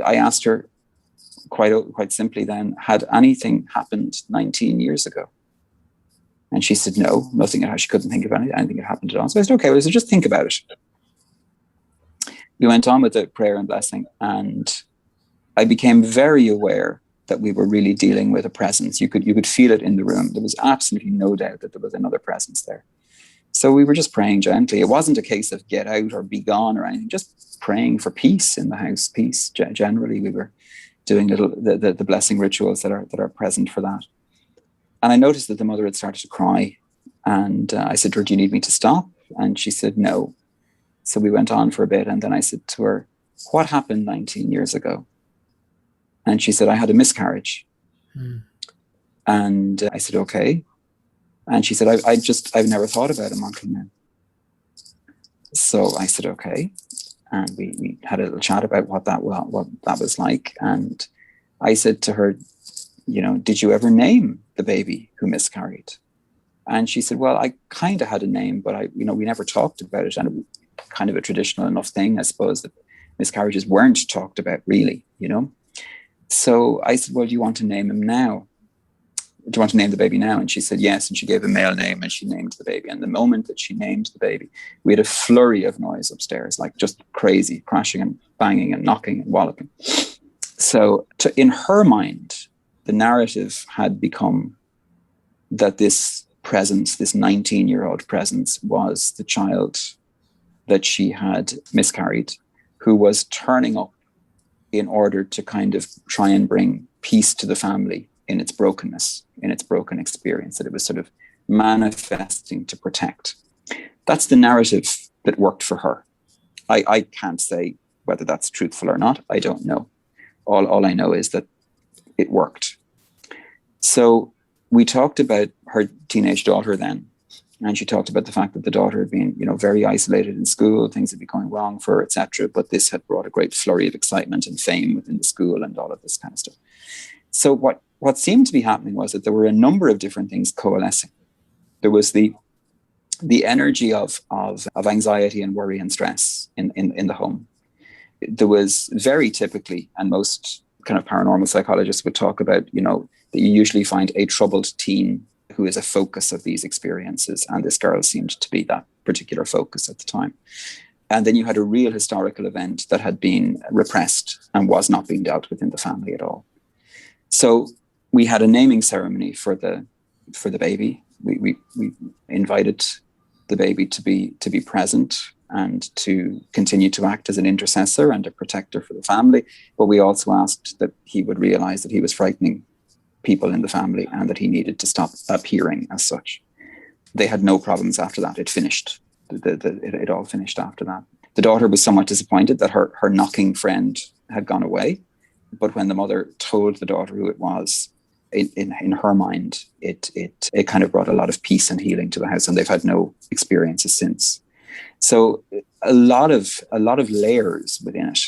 I asked her quite simply then, had anything happened 19 years ago? And she said, no, nothing. She couldn't think of anything that happened at all. So I said, okay, well, so just think about it. We went on with the prayer and blessing, and I became very aware that we were really dealing with a presence. You could feel it in the room. There was absolutely no doubt that there was another presence there. So we were just praying gently. It wasn't a case of get out or be gone or anything, just praying for peace in the house, peace. Generally, we were doing the blessing rituals that are present for that. And I noticed that the mother had started to cry. And I said to her, do you need me to stop? And she said, no. So we went on for a bit. And then I said to her, what happened 19 years ago? And she said, I had a miscarriage. And I said, okay. And she said, I've never thought about a monk now. So I said, okay. And we had a little chat about what that was like. And I said to her, did you ever name the baby who miscarried? And she said, well, I kind of had a name, but we never talked about it. And it was kind of a traditional enough thing, I suppose, that miscarriages weren't talked about really, So I said, well, do you want to name him now? Do you want to name the baby now? And she said, yes. And she gave a male name and she named the baby. And the moment that she named the baby, we had a flurry of noise upstairs, like just crazy, crashing and banging and knocking and walloping. So in her mind, the narrative had become that this presence, this 19-year-old presence, was the child that she had miscarried, who was turning up in order to kind of try and bring peace to the family in its brokenness, in its broken experience, that it was sort of manifesting to protect. That's the narrative that worked for her. I can't say whether that's truthful or not. I don't know. All I know is that it worked. So we talked about her teenage daughter then, and she talked about the fact that the daughter had been, very isolated in school, things had been going wrong for her, etc. But this had brought a great flurry of excitement and fame within the school and all of this kind of stuff. So what seemed to be happening was that there were a number of different things coalescing. There was the energy of anxiety and worry and stress in the home. There was very typically, and most kind of paranormal psychologists would talk about, that you usually find a troubled teen who is a focus of these experiences. And this girl seemed to be that particular focus at the time. And then you had a real historical event that had been repressed and was not being dealt with in the family at all. So we had a naming ceremony for the baby. We invited the baby to be present and to continue to act as an intercessor and a protector for the family. But we also asked that he would realize that he was frightening people in the family and that he needed to stop appearing as such. They had no problems after that. It finished. It all finished after that. The daughter was somewhat disappointed that her knocking friend had gone away. But when the mother told the daughter who it was, in her mind, it kind of brought a lot of peace and healing to the house, and they've had no experiences since. So a lot of layers within it,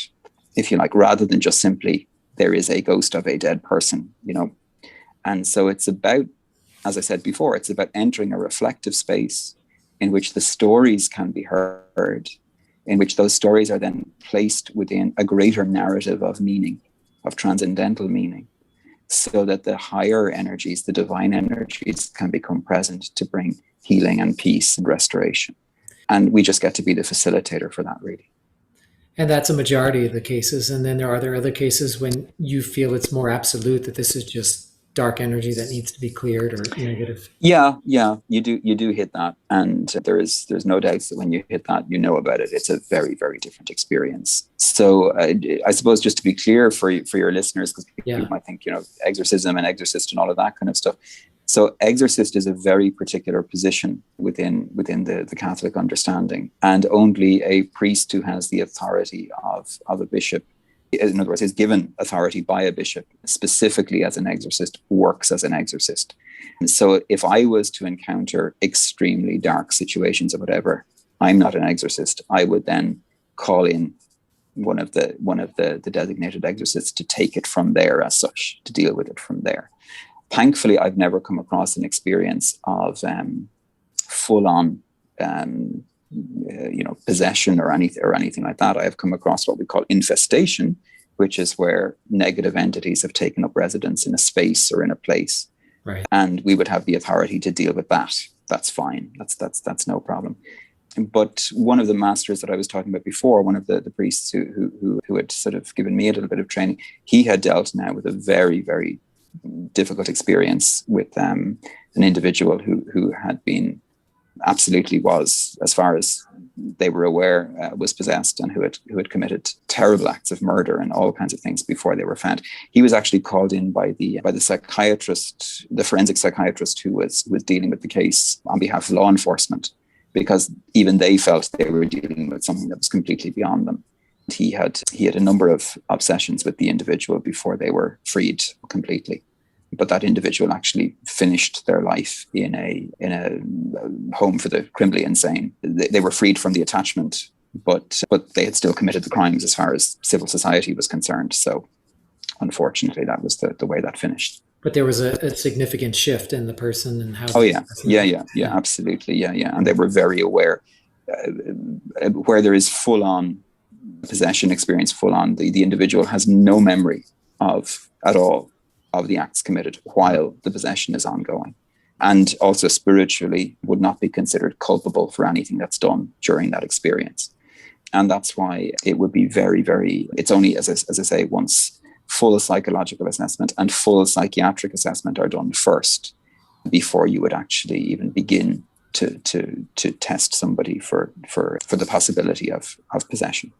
if you like, rather than just simply there is a ghost of a dead person, And so it's about, as I said before, it's about entering a reflective space in which the stories can be heard, in which those stories are then placed within a greater narrative of meaning, of transcendental meaning, so that the higher energies, the divine energies, can become present to bring healing and peace and restoration. And we just get to be the facilitator for that, really. And that's a majority of the cases. And then there are other cases when you feel it's more absolute, that this is just dark energy that needs to be cleared or negative. Yeah, you do hit that, and there's no doubt that when you hit that, about it. It's a very, very different experience. So I suppose just to be clear for your listeners, because people might think exorcism and exorcist and all of that kind of stuff. So exorcist is a very particular position within the Catholic understanding, and only a priest who has the authority of a bishop, in other words, is given authority by a bishop, specifically as an exorcist, works as an exorcist. And so if I was to encounter extremely dark situations or whatever, I'm not an exorcist. I would then call in one of the designated exorcists to take it from there as such, to deal with it from there. Thankfully, I've never come across an experience of full-on possession or anything like that. I have come across what we call infestation, which is where negative entities have taken up residence in a space or in a place. Right. And we would have the authority to deal with that. That's fine. That's no problem. But one of the masters that I was talking about before, one of the priests who had sort of given me a little bit of training, he had dealt now with a very, very difficult experience with an individual who had been absolutely was, as far as they were aware, was possessed, and who had committed terrible acts of murder and all kinds of things before they were found. He was actually called in by the psychiatrist, the forensic psychiatrist who was dealing with the case on behalf of law enforcement, because even they felt they were dealing with something that was completely beyond them. He had a number of obsessions with the individual before they were freed completely. But that individual actually finished their life in a home for the criminally insane. They were freed from the attachment, but they had still committed the crimes as far as civil society was concerned. So unfortunately, that was the way that finished. But there was a significant shift in the person and how. Oh yeah, absolutely, yeah. And they were very aware. Where there is full-on possession experience, full-on, the individual has no memory at all of the acts committed while the possession is ongoing, and also spiritually would not be considered culpable for anything that's done during that experience. And that's why it would be very, very, it's only, as I say, once full psychological assessment and full psychiatric assessment are done first, before you would actually even begin to test somebody for the possibility of possession.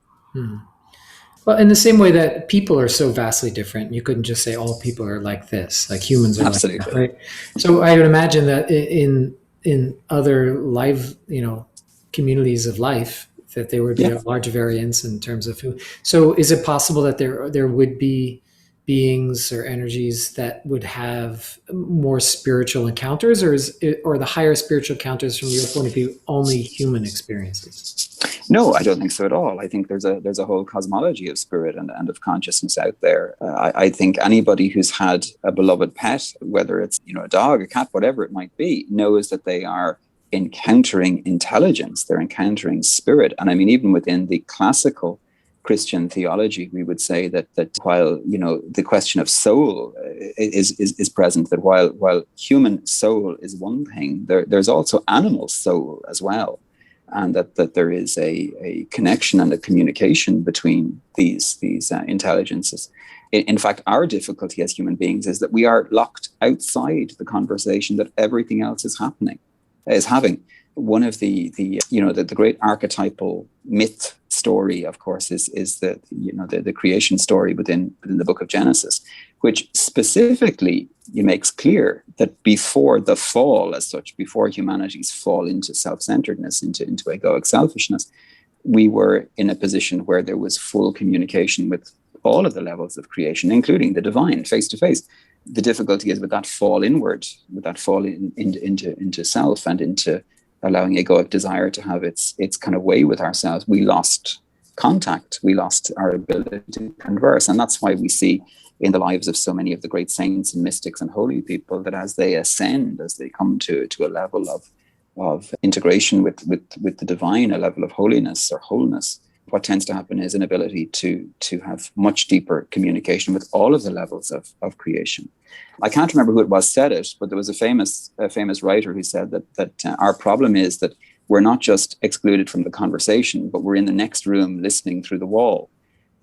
Well, in the same way that people are so vastly different, you couldn't just say all people are like this, like humans are absolutely like that, right? So I would imagine that in other live, communities of life, that there would be a large variance in terms of who. So is it possible that there would be beings or energies that would have more spiritual encounters, or the higher spiritual encounters from your point of view only human experiences? No, I don't think so at all. I think there's a whole cosmology of spirit and of consciousness out there. I think anybody who's had a beloved pet, whether it's a dog, a cat, whatever it might be, knows that they are encountering intelligence. They're encountering spirit. And I mean, even within the classical Christian theology, we would say that while the question of soul is present, that while human soul is one thing, there's also animal soul as well. And that there is a connection and a communication between these intelligences. In fact, our difficulty as human beings is that we are locked outside the conversation that everything else is having. One of the great archetypal myth story, of course, is the creation story within the book of Genesis, which specifically makes clear that before the fall, as such, before humanity's fall into self-centeredness, into egoic selfishness, we were in a position where there was full communication with all of the levels of creation, including the divine, face to face. The difficulty is with that fall inward, with that fall into self and into allowing egoic desire to have its kind of way with ourselves. We lost contact. We lost our ability to converse. And that's why we see in the lives of so many of the great saints and mystics and holy people that as they ascend, as they come to a level of integration with the divine, a level of holiness or wholeness, what tends to happen is an ability to have much deeper communication with all of the levels of creation. I can't remember who it was said it, but there was a famous writer who said that our problem is that we're not just excluded from the conversation, but we're in the next room listening through the wall.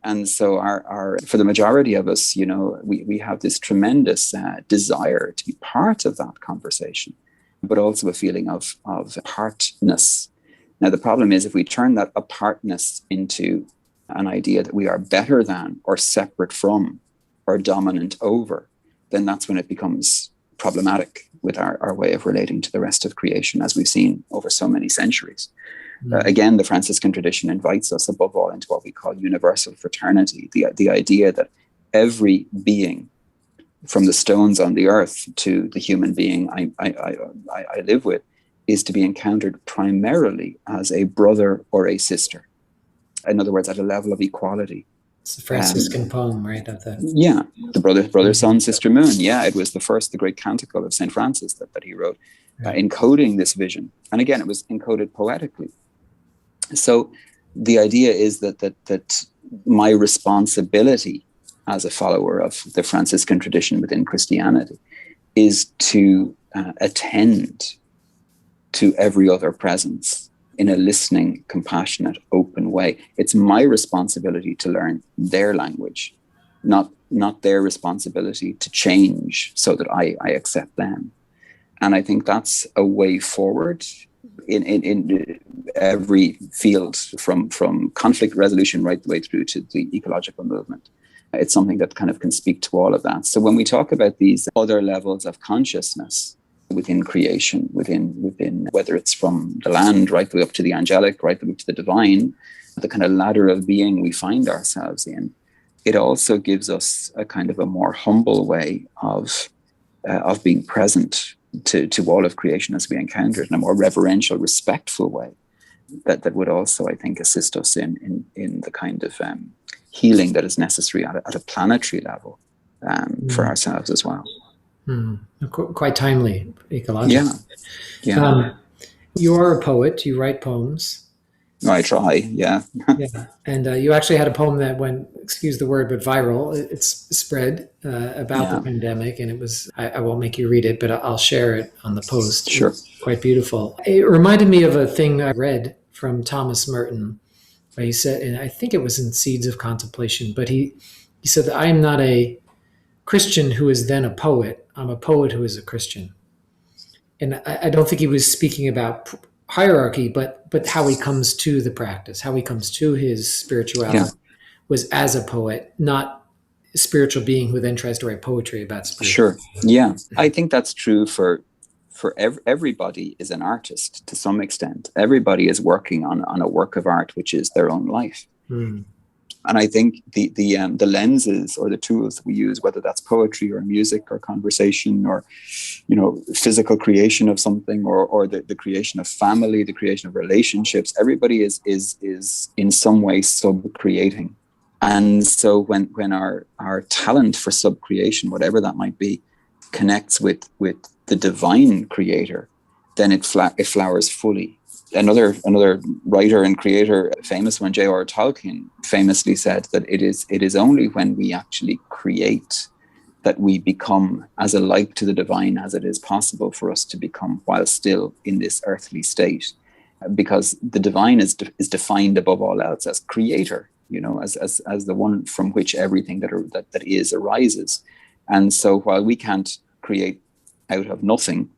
And so our for the majority of us, we have this tremendous desire to be part of that conversation, but also a feeling of apartness. Now, the problem is if we turn that apartness into an idea that we are better than or separate from or dominant over, then that's when it becomes problematic with our way of relating to the rest of creation, as we've seen over so many centuries. Again, the Franciscan tradition invites us above all into what we call universal fraternity, the idea that every being, from the stones on the earth to the human being I live with, is to be encountered primarily as a brother or a sister. In other words, at a level of equality. It's the Franciscan poem, right? Yeah, the brother, sun, sister, moon. Yeah, it was the great canticle of St. Francis that he wrote, encoding this vision. And again, it was encoded poetically. So the idea is that my responsibility as a follower of the Franciscan tradition within Christianity is to attend to every other presence in a listening, compassionate, open way. It's my responsibility to learn their language, not their responsibility to change so that I accept them. And I think that's a way forward in every field, from conflict resolution right the way through to the ecological movement. It's something that kind of can speak to all of that. So when we talk about these other levels of consciousness within creation, within whether it's from the land right the way up to the angelic, right the way up to the divine, the kind of ladder of being we find ourselves in, it also gives us a kind of a more humble way of being present to all of creation as we encounter it, in a more reverential, respectful way that would also, I think, assist us in the kind of healing that is necessary at a planetary level for ourselves as well. Quite timely, ecologically. Yeah. You are a poet. You write poems. I try, yeah. And you actually had a poem that went, excuse the word, but viral. It's spread about the pandemic, and it was, I won't make you read it, but I'll share it on the post. Sure. It's quite beautiful. It reminded me of a thing I read from Thomas Merton, where he said, and I think it was in Seeds of Contemplation, but he said that I am not a Christian who is then a poet. I'm a poet who is a Christian. And I don't think he was speaking about hierarchy, but how he comes to the practice, how he comes to his spirituality was as a poet, not a spiritual being who then tries to write poetry about spirituality. Sure. Yeah. I think that's true for everybody is an artist to some extent. Everybody is working on a work of art, which is their own life. And I think the lenses or the tools that we use, whether that's poetry or music or conversation or, physical creation of something or the creation of family, the creation of relationships, everybody is in some way sub-creating. And so when our talent for sub-creation, whatever that might be, connects with the divine creator, then it flowers fully. Another writer and creator, famous one, J.R.R. Tolkien, famously said that it is only when we actually create that we become as alike to the divine as it is possible for us to become while still in this earthly state, because the divine is defined above all else as creator, as the one from which everything that is arises. And so while we can't create out of nothing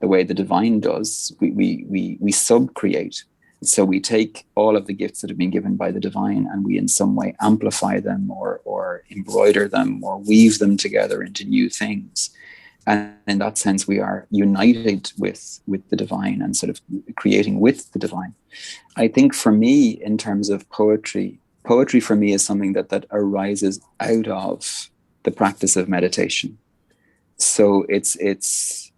the way the divine does, we sub-create. So we take all of the gifts that have been given by the divine and we in some way amplify them or embroider them or weave them together into new things. And in that sense, we are united with the divine and sort of creating with the divine. I think for me, in terms of poetry for me is something that arises out of the practice of meditation. So it's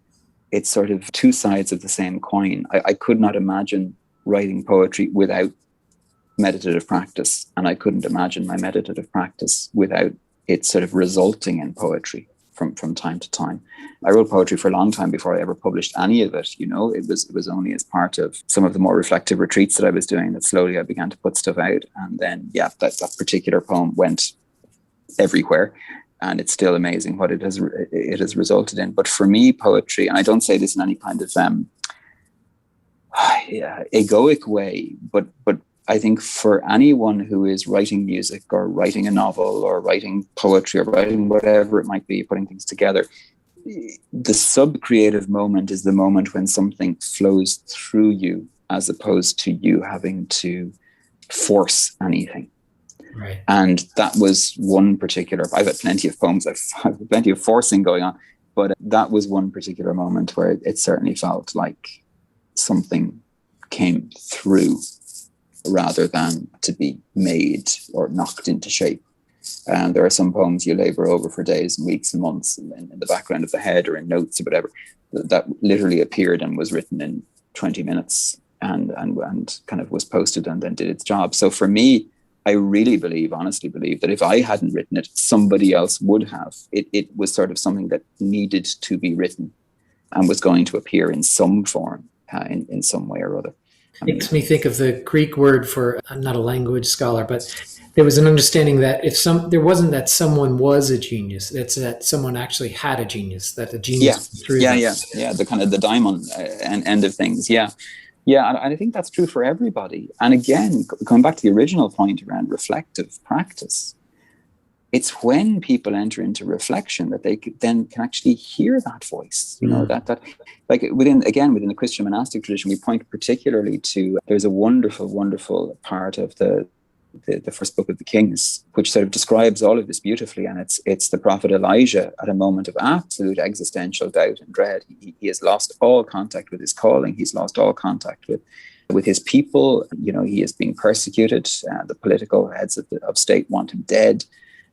sort of two sides of the same coin. I could not imagine writing poetry without meditative practice, and I couldn't imagine my meditative practice without it sort of resulting in poetry from time to time. I wrote poetry for a long time before I ever published any of it. It was only as part of some of the more reflective retreats that I was doing that slowly I began to put stuff out, and then that particular poem went everywhere. And it's still amazing what it has resulted in. But for me, poetry, and I don't say this in any kind of egoic way, but I think for anyone who is writing music or writing a novel or writing poetry or writing whatever it might be, putting things together, the sub-creative moment is the moment when something flows through you as opposed to you having to force anything. Right. And that was one particular, I've had plenty of poems, I've had plenty of forcing going on, but that was one particular moment where it certainly felt like something came through rather than to be made or knocked into shape. And there are some poems you labor over for days and weeks and months in the background of the head or in notes or whatever, that literally appeared and was written in 20 minutes and kind of was posted and then did its job. So for me, I really honestly believe that if I hadn't written it, somebody else would have. It was sort of something that needed to be written and was going to appear in some form, in some way or other. Makes me think of the Greek word for, I'm not a language scholar, but there was an understanding that there wasn't that someone was a genius, it's that someone actually had a genius, that the genius was through them. Yeah, the kind of the diamond end of things, Yeah, and I think that's true for everybody. And again, coming back to the original point around reflective practice, it's when people enter into reflection that they then can actually hear that voice, that like within the Christian monastic tradition, we point particularly to, there's a wonderful part of the first book of the Kings, which sort of describes all of this beautifully. And it's the prophet Elijah at a moment of absolute existential doubt and dread. He has lost all contact with his calling. He's lost all contact with his people. He is being persecuted. The political heads of state want him dead.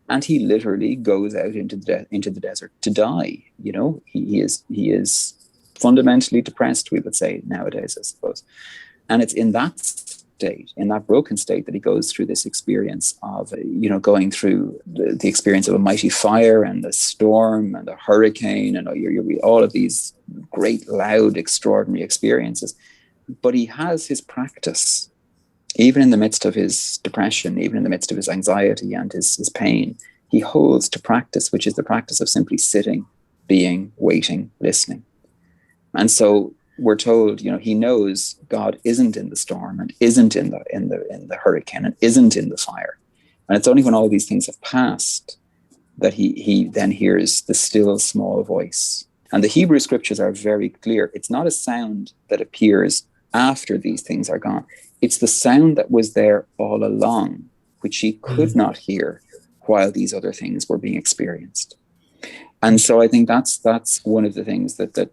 And he literally goes out into the desert to die. He is fundamentally depressed, we would say nowadays, I suppose. And it's in that state, in that broken state, that he goes through this experience of, going through the experience of a mighty fire and the storm and the hurricane and all of these great, loud, extraordinary experiences. But he has his practice. Even in the midst of his depression, even in the midst of his anxiety and his pain, he holds to practice, which is the practice of simply sitting, being, waiting, listening. And so we're told, he knows God isn't in the storm and isn't in the hurricane and isn't in the fire. And it's only when all these things have passed that he then hears the still small voice. And the Hebrew scriptures are very clear. It's not a sound that appears after these things are gone. It's the sound that was there all along, which he could not hear while these other things were being experienced. And so I think that's one of the things that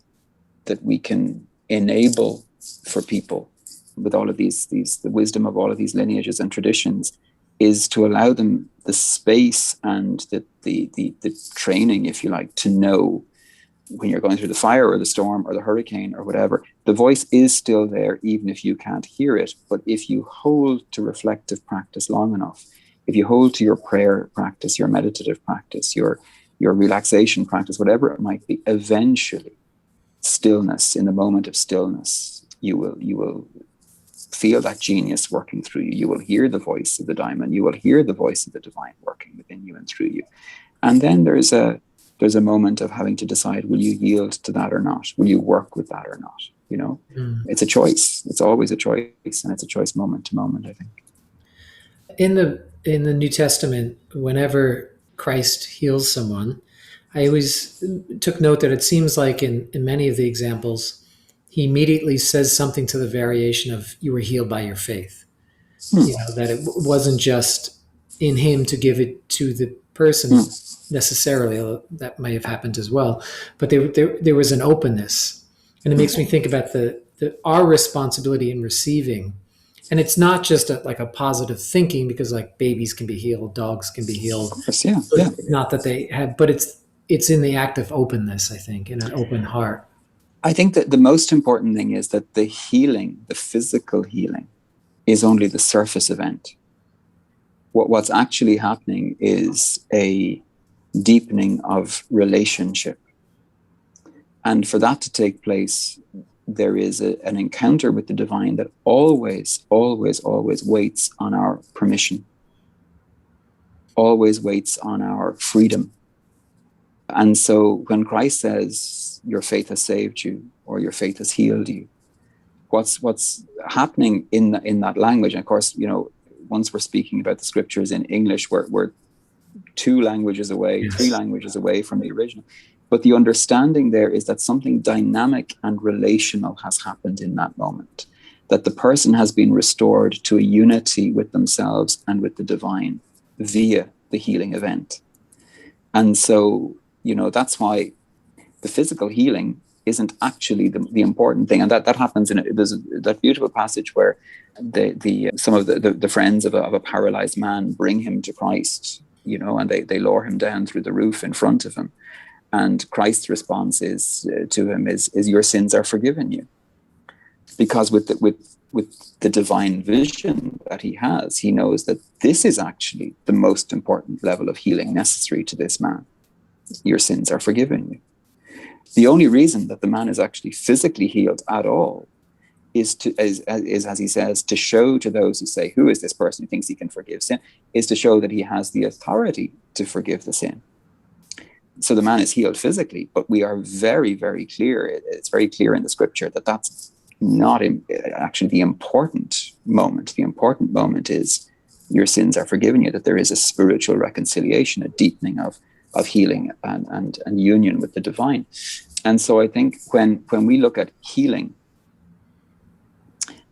we can enable for people with all of the wisdom of all of these lineages and traditions, is to allow them the space and the training, if you like, to know when you're going through the fire or the storm or the hurricane or whatever, the voice is still there, even if you can't hear it. But if you hold to reflective practice long enough, if you hold to your prayer practice, your meditative practice, your relaxation practice, whatever it might be, eventually stillness, in the moment of stillness, you will feel that genius working through you. You will hear the voice of the diamond. You will hear the voice of the divine working within you and through you. And then there's a moment of having to decide, will you yield to that or not? Will you work with that or not? It's a choice. It's always a choice, and it's a choice moment to moment, I think. In the New Testament, whenever Christ heals someone, I always took note that it seems like in many of the examples, he immediately says something to the variation of, you were healed by your faith. That it wasn't just in him to give it to the person necessarily, although that may have happened as well. But there was an openness. And it makes me think about our responsibility in receiving. And it's not just like a positive thinking, because like babies can be healed, dogs can be healed. Of course, yeah. Not that they have, but it's in the act of openness, I think, in an open heart. I think that the most important thing is that the healing, the physical healing, is only the surface event. What's actually happening is a deepening of relationship. And for that to take place, there is an encounter with the divine that always, always, always waits on our permission, always waits on our freedom. And so when Christ says, your faith has saved you, or your faith has healed you, what's happening in that language, and of course, once we're speaking about the scriptures in English, we're 2 languages away, 3 languages away from the original. But the understanding there is that something dynamic and relational has happened in that moment, that the person has been restored to a unity with themselves and with the divine via the healing event. And so, that's why the physical healing isn't actually the important thing. And that happens there's that beautiful passage where some of the friends of a paralyzed man bring him to Christ, and they lower him down through the roof in front of him. And Christ's response to him is your sins are forgiven you. Because with the divine vision that he has, he knows that this is actually the most important level of healing necessary to this man. Your sins are forgiven you. The only reason that the man is actually physically healed at all is as he says, to show to those who say, who is this person who thinks he can forgive sin, is to show that he has the authority to forgive the sin. So the man is healed physically, but we are very, very clear. It's very clear in the scripture that that's not actually the important moment. The important moment is your sins are forgiven you, that there is a spiritual reconciliation, a deepening of healing and union with the divine. And so I think when we look at healing,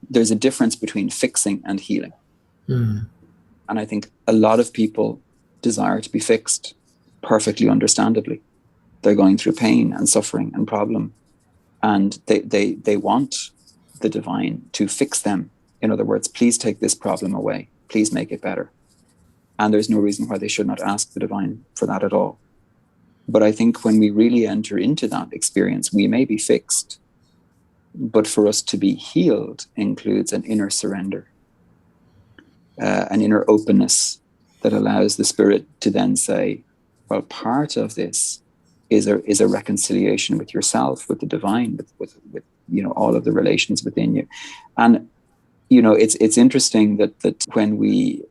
there's a difference between fixing and healing. And I think a lot of people desire to be fixed, perfectly understandably. They're going through pain and suffering and problem, and they want the divine to fix them. In other words, please take this problem away. Please make it better. And there's no reason why they should not ask the divine for that at all. But I think when we really enter into that experience, we may be fixed, but for us to be healed includes an inner surrender, an inner openness that allows the spirit to then say, well, part of this is a reconciliation with yourself, with the divine, with all of the relations within you. And it's interesting that when we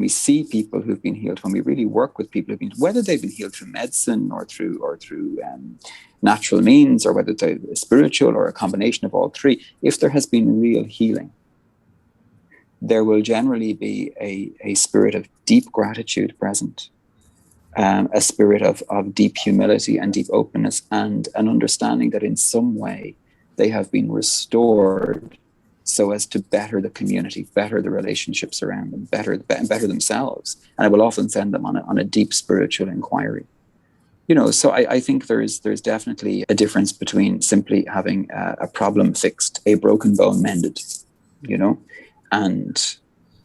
see people who've been healed, when we really work with people who've been, whether they've been healed through medicine or through natural means, or whether they're spiritual or a combination of all three, if there has been real healing, there will generally be a spirit of deep gratitude present, a spirit of deep humility and deep openness, and an understanding that in some way they have been restored so as to better the community, better the relationships around them, better themselves. And it will often send them on a deep spiritual inquiry. So I think there's definitely a difference between simply having a problem fixed, a broken bone mended, and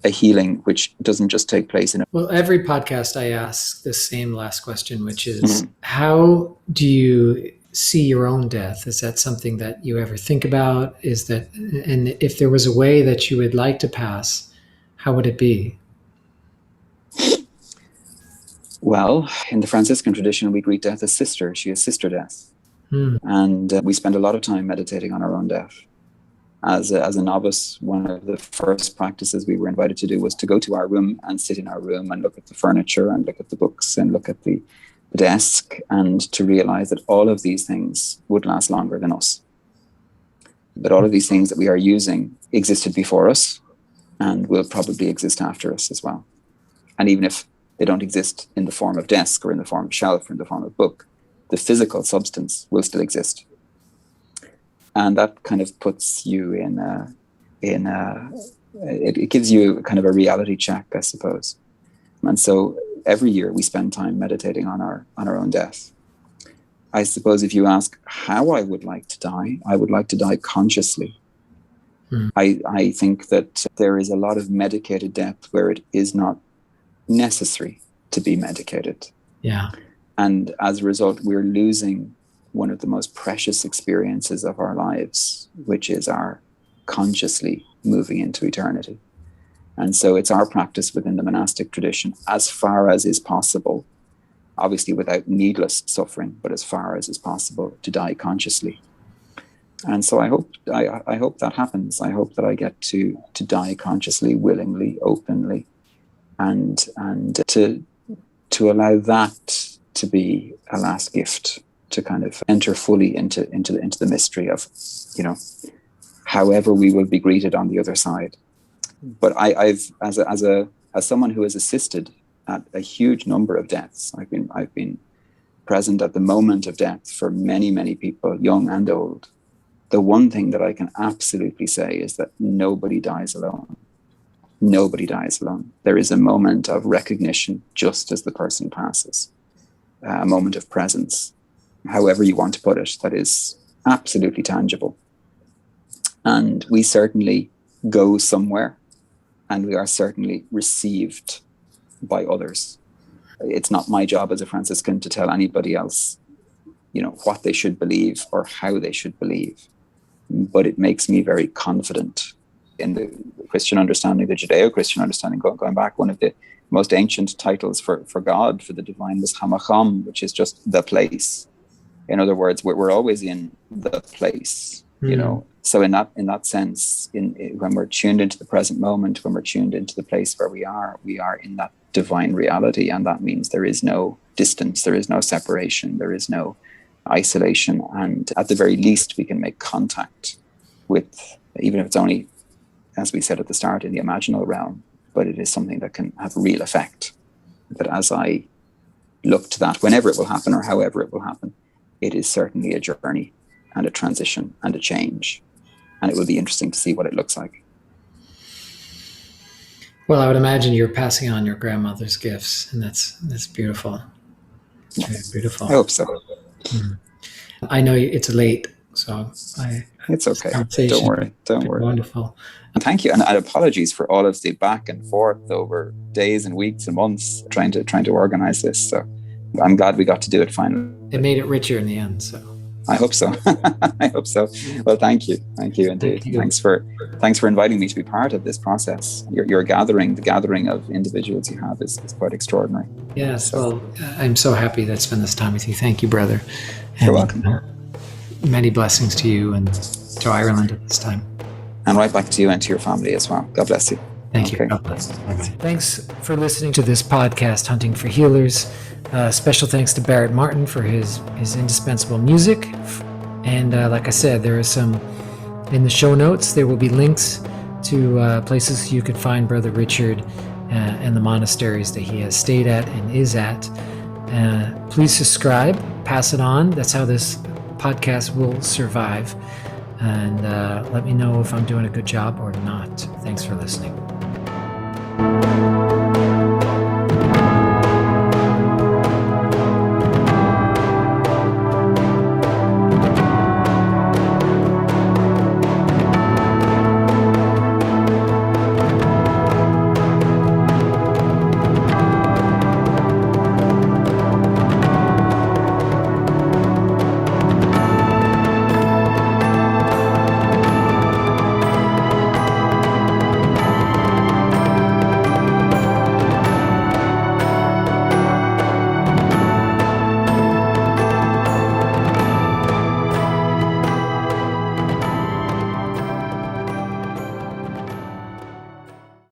a healing which doesn't just take place in Well, every podcast I ask the same last question, which is, how do you see your own death? Is that something that you ever think about? And if there was a way that you would like to pass, how would it be? Well, in the Franciscan tradition, we greet death as sister. She is sister death. And we spend a lot of time meditating on our own death. As a novice, one of the first practices we were invited to do was to go to our room and sit in our room and look at the furniture and look at the books and look at the desk, and to realize that all of these things would last longer than us. That all of these things that we are using existed before us and will probably exist after us as well. And even if they don't exist in the form of desk or in the form of shelf or in the form of book, the physical substance will still exist. And that kind of puts you it gives you kind of a reality check, I suppose. And so every year we spend time meditating on our own death. I suppose if you ask how I would like to die, I would like to die consciously. I think that there is a lot of medicated death where it is not necessary to be medicated. Yeah. And as a result, we're losing one of the most precious experiences of our lives, which is our consciously moving into eternity. And so it's our practice within the monastic tradition, as far as is possible, obviously without needless suffering, but as far as is possible, to die consciously. And so I hope that happens. I hope that I get to die consciously, willingly, openly, and to allow that to be a last gift, to kind of enter fully into the mystery of, however we will be greeted on the other side. But I've as someone who has assisted at a huge number of deaths, I've been present at the moment of death for many, many people, young and old. The one thing that I can absolutely say is that nobody dies alone. Nobody dies alone. There is a moment of recognition just as the person passes, a moment of presence, however you want to put it, that is absolutely tangible. And we certainly go somewhere, and we are certainly received by others. It's not my job as a Franciscan to tell anybody else, what they should believe or how they should believe. But it makes me very confident in the Christian understanding, the Judeo-Christian understanding, going back. One of the most ancient titles for God, for the divine, was Hamacham, which is just the place. In other words, we're always in the place, So in that sense, when we're tuned into the present moment, when we're tuned into the place where we are in that divine reality. And that means there is no distance, there is no separation, there is no isolation. And at the very least, we can make contact with, even if it's only, as we said at the start, in the imaginal realm, but it is something that can have real effect. That as I look to that, whenever it will happen or however it will happen, it is certainly a journey and a transition and a change. And it will be interesting to see what it looks like. Well, I would imagine you're passing on your grandmother's gifts, and that's beautiful. It's very beautiful. I hope so. I know it's late, so it's okay. Don't worry. Wonderful. And thank you. And apologies for all of the back and forth over days and weeks and months trying to organize this. So I'm glad we got to do it finally. It made it richer in the end. So I hope so. I hope so. Well, thank you indeed. Thank you. Thanks for inviting me to be part of this process. Your gathering, the gathering of individuals you have is quite extraordinary. Yes. Well, I'm so happy to spend this time with you. Thank you, brother. You're welcome. Many blessings to you and to Ireland at this time. And right back to you and to your family as well. God bless you. Thank you. God bless. Bye-bye. Thanks for listening to this podcast, Hunting for Healers. Special thanks to Barrett Martin for his indispensable music. And like I said, there is some in the show notes. There will be links to places you could find Brother Richard and the monasteries that he has stayed at and is at. Please subscribe, pass it on. That's how this podcast will survive. And let me know if I'm doing a good job or not. Thanks for listening.